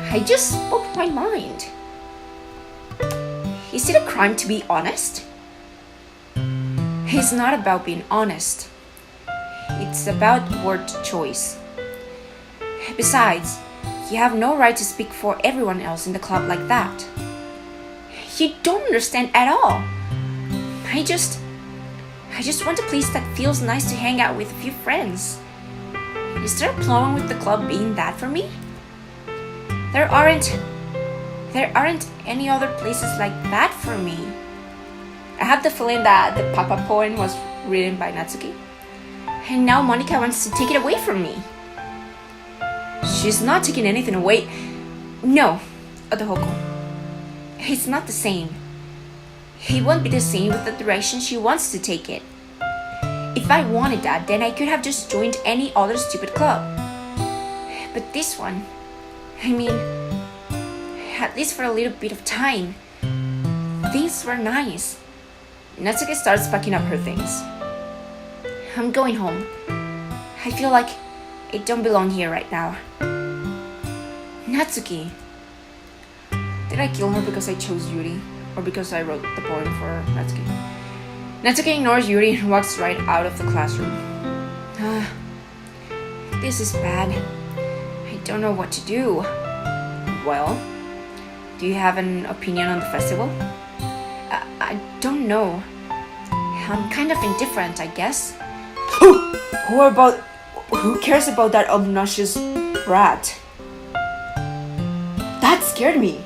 I just spoke my mind. Is it a crime to be honest? It's not about being honest. It's about word choice. Besides, you have no right to speak for everyone else in the club like that. You don't understand at all. I just want a place that feels nice to hang out with a few friends. Is there a problem with the club being that for me? There aren't any other places like that for me. I have the feeling that the Papa poem was written by Natsuki. And now Monika wants to take it away from me. She's not taking anything away. No, Otohoko. It's not the same. It won't be the same with the direction she wants to take it. If I wanted that, then I could have just joined any other stupid club. But this one, I mean, at least for a little bit of time, things were nice. Natsuki starts packing up her things. I'm going home. I feel like I don't belong here right now. Natsuki. Did I kill her because I chose Yuri? Or because I wrote the poem for Natsuki? Natsuki ignores Yuri and walks right out of the classroom. This is bad. I don't know what to do. Well, do you have an opinion on the festival? I don't know. I'm kind of indifferent, I guess. Who cares about that obnoxious brat? That scared me.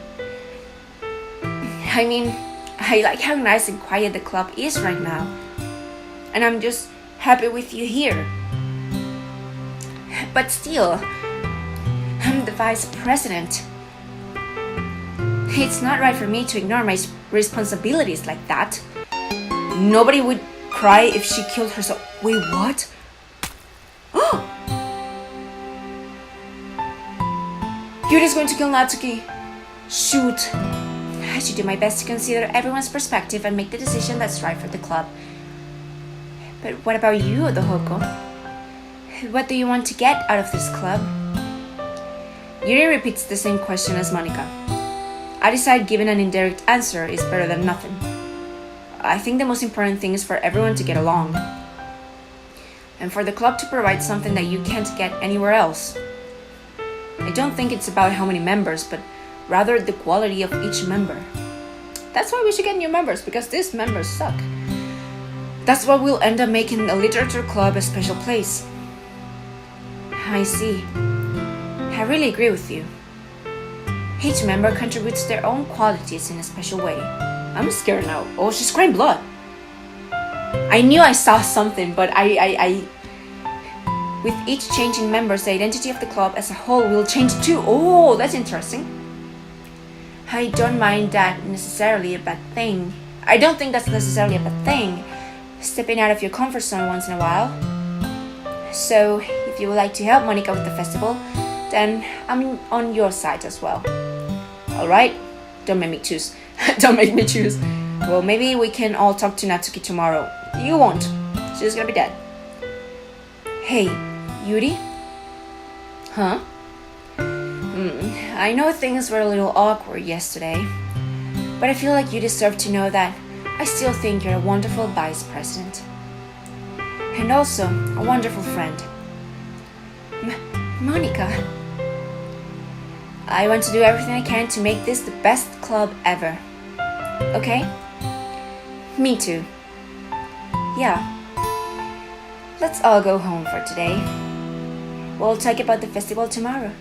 I mean, I like how nice and quiet the club is right now. And I'm just happy with you here. But still, I'm the vice president. It's not right for me to ignore my responsibilities like that. Nobody would cry if she killed herself. Wait, what? Yuri's going to kill Natsuki. Shoot. I should do my best to consider everyone's perspective and make the decision that's right for the club. But what about you, Otohoko? What do you want to get out of this club? Yuri repeats the same question as Monika. I decide giving an indirect answer is better than nothing. I think the most important thing is for everyone to get along. And for the club to provide something that you can't get anywhere else. I don't think it's about how many members, but rather the quality of each member. That's why we should get new members, because these members suck. That's why we'll end up making the literature club a special place. I see. I really agree with you. Each member contributes their own qualities in a special way. I'm scared now. Oh, she's crying blood. I knew I saw something, but with each change in members, the identity of the club as a whole will change too. Oh, that's interesting. I don't mind that necessarily a bad thing. I don't think that's necessarily a bad thing. Stepping out of your comfort zone once in a while. So, if you would like to help Monika with the festival, then I'm on your side as well. Alright? Don't make me choose. Don't make me choose. Well, maybe we can all talk to Natsuki tomorrow. You won't. She's gonna be dead. Hey, Yuri? Huh? I know things were a little awkward yesterday, but I feel like you deserve to know that I still think you're a wonderful vice president. And also a wonderful friend. Monika. I want to do everything I can to make this the best club ever. Okay? Me too. Yeah. Let's all go home for today. We'll talk about the festival tomorrow.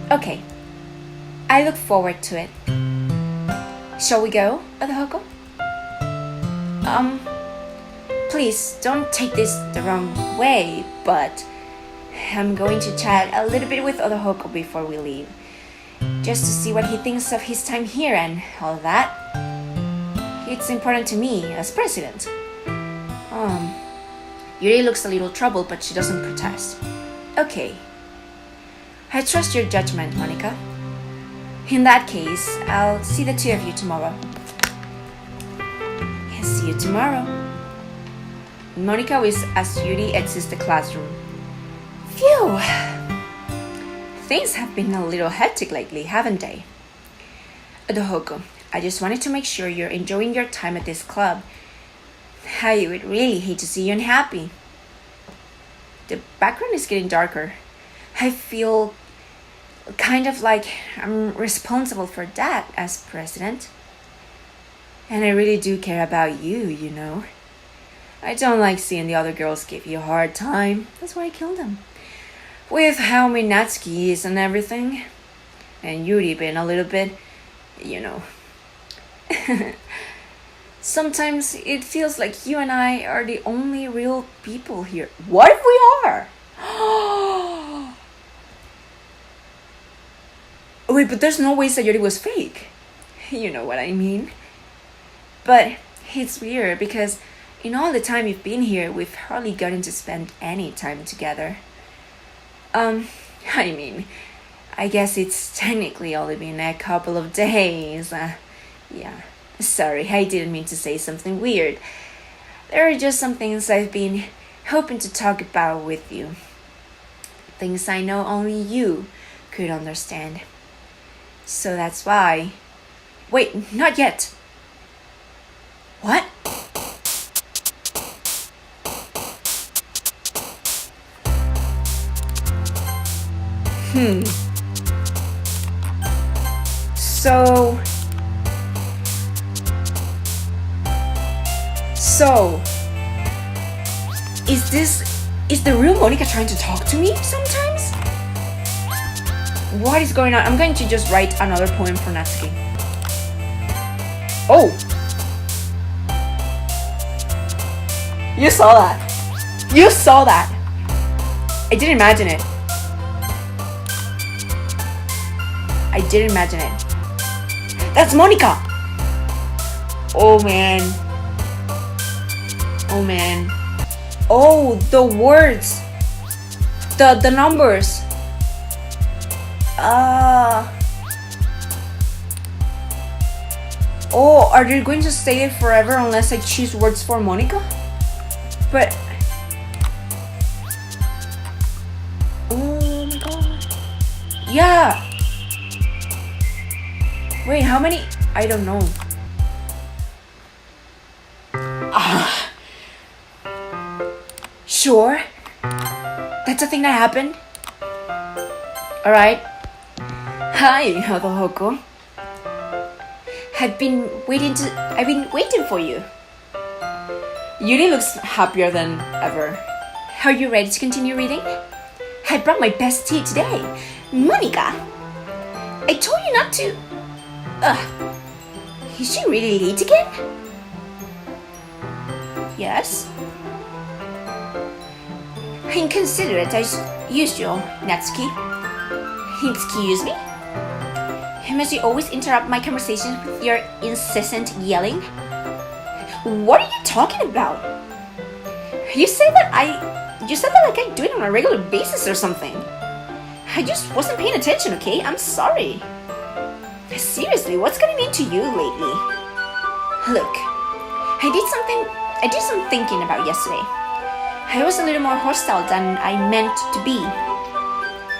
Okay. I look forward to it. Shall we go, Otohoko? Please don't take this the wrong way, but I'm going to chat a little bit with Otohoko before we leave. Just to see what he thinks of his time here and all that. It's important to me as president. Yuri looks a little troubled, but she doesn't protest. Okay. I trust your judgment, Monika. In that case, I'll see the two of you tomorrow. See you tomorrow. Monica whistles as Yuri exits the classroom. Phew! Things have been a little hectic lately, haven't they? Dohoko, I just wanted to make sure you're enjoying your time at this club. I would really hate to see you unhappy. The background is getting darker. I feel kind of like I'm responsible for that as president. And I really do care about you, you know. I don't like seeing the other girls give you a hard time. That's why I killed them. With how Natsuki is and everything. And Yuri being a little bit, you know. Sometimes it feels like you and I are the only real people here. What if we are? Wait, but there's no way that Yuri was fake. You know what I mean. But it's weird because in all the time you've been here, we've hardly gotten to spend any time together. I mean, I guess it's technically only been a couple of days. Yeah, sorry, I didn't mean to say something weird. There are just some things I've been hoping to talk about with you. Things I know only you could understand. So that's why... Wait, not yet. What? So, is the real Monica trying to talk to me sometimes? What is going on? I'm going to just write another poem for Natsuki. Oh! You saw that. You saw that. I didn't imagine it. I didn't imagine it. That's Monica! Oh man. Oh man. Oh, the words. The numbers. Oh, are they going to stay there forever unless I choose words for Monica? But... Oh my god. Yeah. Wait, how many? I don't know. Sure. That's a thing that happened. Alright. Hi, Dohoko. I've been waiting for you. Yuri looks happier than ever. Are you ready to continue reading? I brought my best tea today. Monica, I told you not to. Is she really late again? Yes. Inconsiderate as usual, Natsuki. Excuse me? Must you always interrupt my conversations with your incessant yelling? What are you talking about? You said that like I do it on a regular basis or something. I just wasn't paying attention, okay? I'm sorry. Seriously, what's getting into you lately? Look, I did some thinking about yesterday. I was a little more hostile than I meant to be.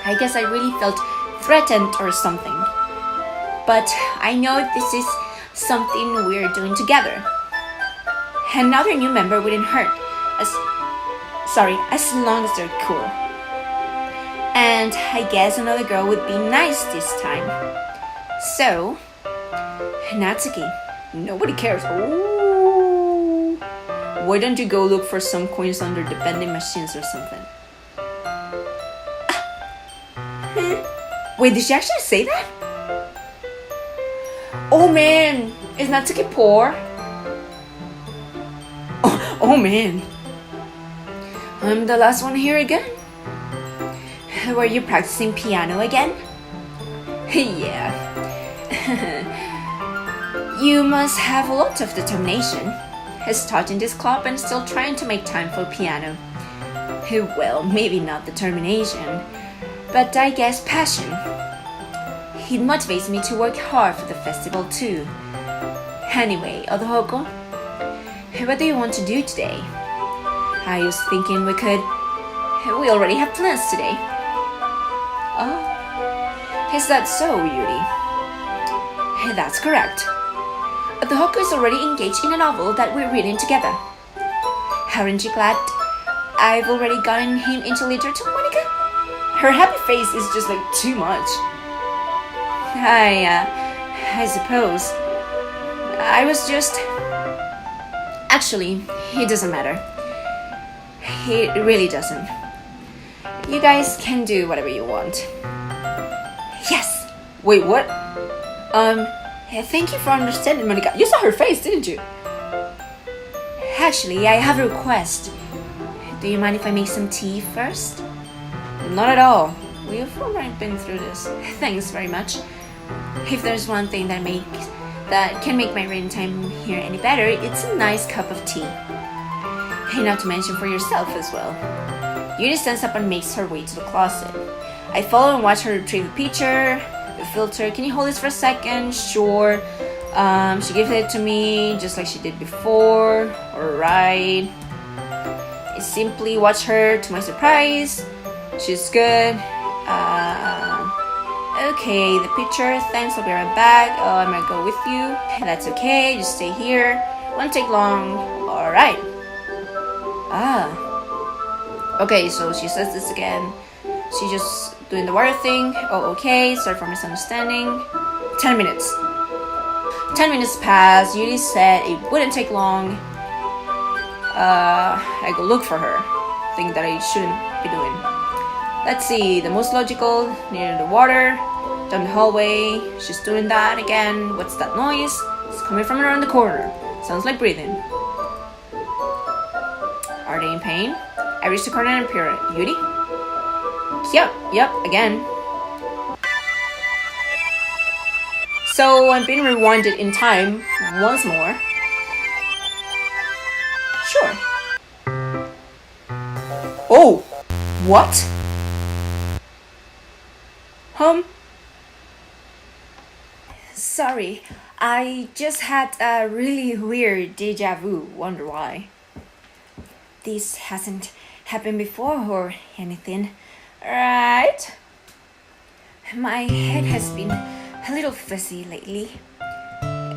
I guess I really felt threatened or something. But I know this is something we're doing together. Another new member wouldn't hurt, as long as they're cool. And I guess another girl would be nice this time. So, Natsuki, nobody cares. Oh, why don't you go look for some coins under the vending machines or something? Wait, did she actually say that? Oh man, is Natsuki poor? Oh man, I'm the last one here again. Were you practicing piano again? Yeah. You must have a lot of determination. Starting this club and still trying to make time for piano. Well, maybe not determination, but I guess passion. It motivates me to work hard for the festival too. Anyway, Dohoko, What do you want to do today? I was thinking we already have plans today. Oh, is that so, Yuri? That's correct. The Hoku is already engaged in a novel that we're reading together. Aren't you glad I've already gotten him into literature, Monica? Her happy face is just like too much. I suppose. I was just... Actually, it doesn't matter. It really doesn't. You guys can do whatever you want. Yes! Wait, what? Thank you for understanding, Monica. You saw her face, didn't you? Actually, I have a request. Do you mind if I make some tea first? Not at all. We've already been through this. Thanks very much. If there's one thing that can make my reading time here any better, it's a nice cup of tea. And not to mention for yourself as well. Yuri stands up and makes her way to the closet. I follow and watch her retrieve the pitcher, the filter. Can you hold this for a second? Sure. She gives it to me just like she did before. Alright. I simply watch her to my surprise. She's good. Okay, the pitcher. Thanks, I'll be right back. I'm gonna go with you. That's okay, just stay here. Won't take long. Alright. Okay, so she says this again. She's just doing the water thing. Oh, okay, sorry for misunderstanding. 10 minutes. 10 minutes pass. Yuri said it wouldn't take long. I go look for her. Thing that I shouldn't be doing. Let's see, the most logical, near the water, down the hallway. She's doing that again. What's that noise? It's coming from around the corner. Sounds like breathing. Are they in pain? I reach the corner and peer at Yuri. Yep, again. So I'm being rewinded in time once more. Sure. Oh! What? Sorry, I just had a really weird deja vu. Wonder why. This hasn't happened before or anything, right? My head has been a little fuzzy lately.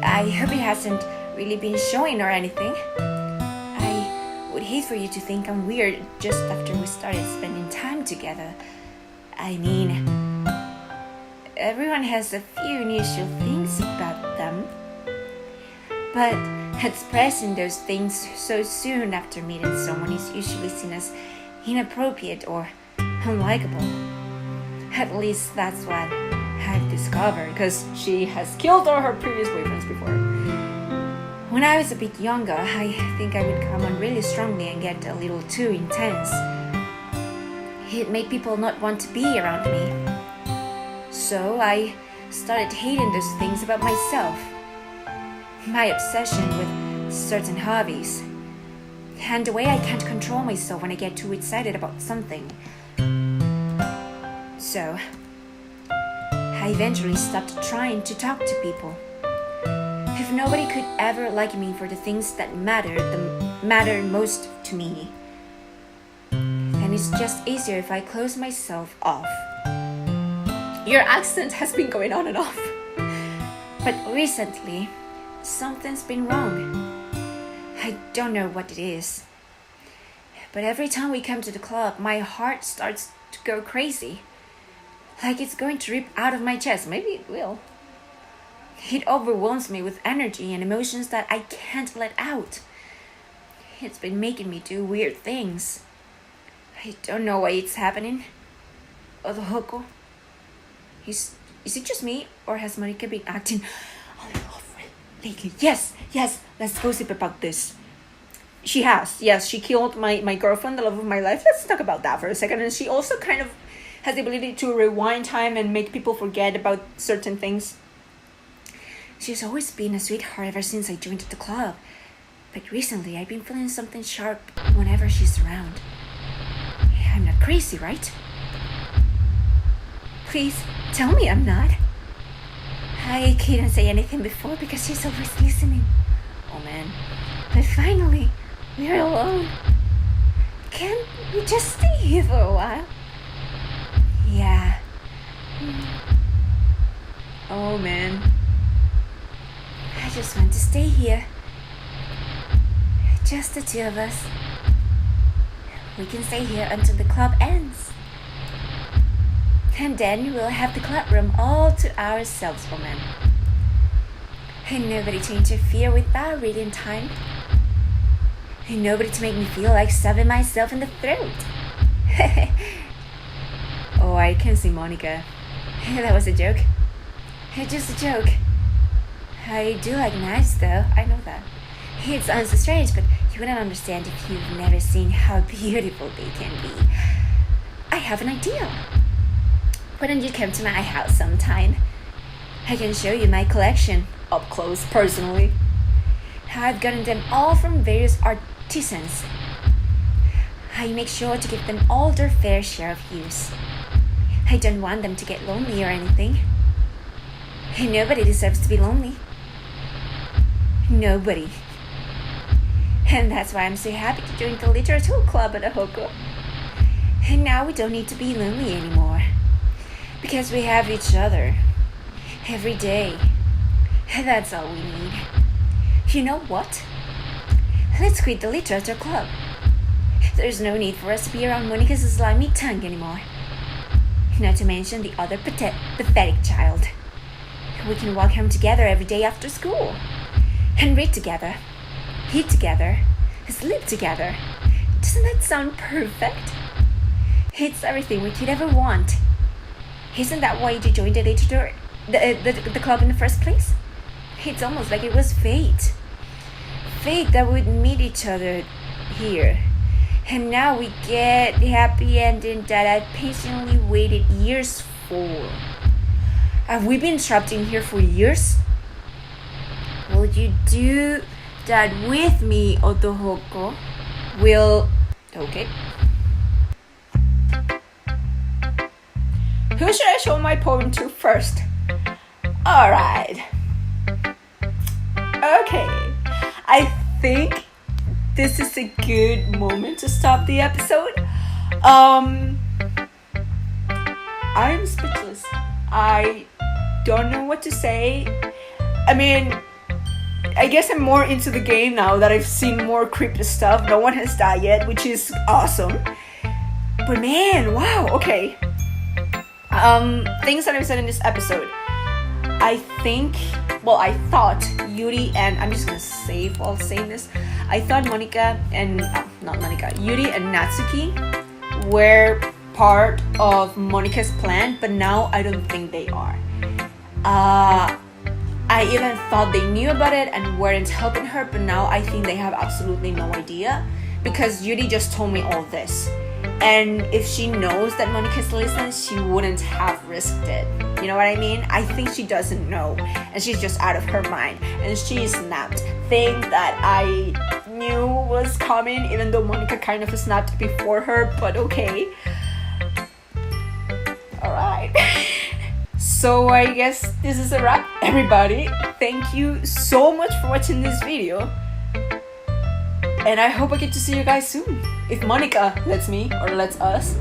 I hope it hasn't really been showing or anything. I would hate for you to think I'm weird just after we started spending time together. I mean, everyone has a few unusual things about them. But expressing those things so soon after meeting someone is usually seen as inappropriate or unlikable. At least that's what I've discovered. Because she has killed all her previous boyfriends before. When I was a bit younger, I think I would come on really strongly and get a little too intense. It made people not want to be around me. So I started hating those things about myself. My obsession with certain hobbies. And the way I can't control myself when I get too excited about something. So, I eventually stopped trying to talk to people. If nobody could ever like me for the things that matter most to me, then it's just easier if I close myself off. Your accent has been going on and off. But recently, something's been wrong. I don't know what it is. But every time we come to the club, my heart starts to go crazy. Like it's going to rip out of my chest. Maybe it will. It overwhelms me with energy and emotions that I can't let out. It's been making me do weird things. I don't know why it's happening. Odohoko. Is it just me, or has Monica been acting a little off lately? Yes, let's gossip about this. She has, yes, she killed my girlfriend, the love of my life. Let's talk about that for a second. And she also kind of has the ability to rewind time and make people forget about certain things. She's always been a sweetheart ever since I joined the club. But recently, I've been feeling something sharp whenever she's around. I'm not crazy, right? Please, tell me I'm not. I couldn't say anything before because she's always listening. Oh man, But finally, we're alone. Can't we just stay here for a while? Yeah. Oh man. I just want to stay here. Just the two of us. We can stay here until the club ends. And then we'll have the club room all to ourselves for men. And nobody to interfere with our reading time. And nobody to make me feel like stabbing myself in the throat. Oh, I can see Monica. That was a joke. Just a joke. I do like knives though, I know that. It sounds strange, but you wouldn't understand if you've never seen how beautiful they can be. I have an idea. Why don't you come to my house sometime? I can show you my collection. Up close, personally. I've gotten them all from various artisans. I make sure to give them all their fair share of use. I don't want them to get lonely or anything. And nobody deserves to be lonely. Nobody. And that's why I'm so happy to join the literature club at Ahoko. And now we don't need to be lonely anymore. Because we have each other. Every day. And that's all we need. You know what? Let's quit the literature club. There's no need for us to be around Monica's slimy tongue anymore. Not to mention the other pathetic child. We can walk home together every day after school. And read together. Eat together. Sleep together. Doesn't that sound perfect? It's everything we could ever want. Isn't that why you joined the club in the first place? It's almost like it was fate. Fate that we'd meet each other here. And now we get the happy ending that I patiently waited years for. Have we been trapped in here for years? Will you do that with me, Otohoko? Okay. Who should I show my poem to first? Alright. Okay. I think this is a good moment to stop the episode. I'm speechless. I don't know what to say. I mean, I guess I'm more into the game now that I've seen more creepy stuff. No one has died yet, which is awesome. But man, wow, okay. Things that I've said in this episode. I thought Yuri and I'm just gonna say while saying this. I thought Yuri and Natsuki were part of Monica's plan, but now I don't think they are. I even thought they knew about it and weren't helping her, but now I think they have absolutely no idea because Yuri just told me all this. And if she knows that Monica's listening, she wouldn't have risked it. You know what I mean? I think she doesn't know and she's just out of her mind and she snapped. Thing that I knew was coming even though Monica kind of snapped before her, but okay. Alright. So I guess this is a wrap, everybody. Thank you so much for watching this video. And I hope I get to see you guys soon. If Monica lets me or lets us.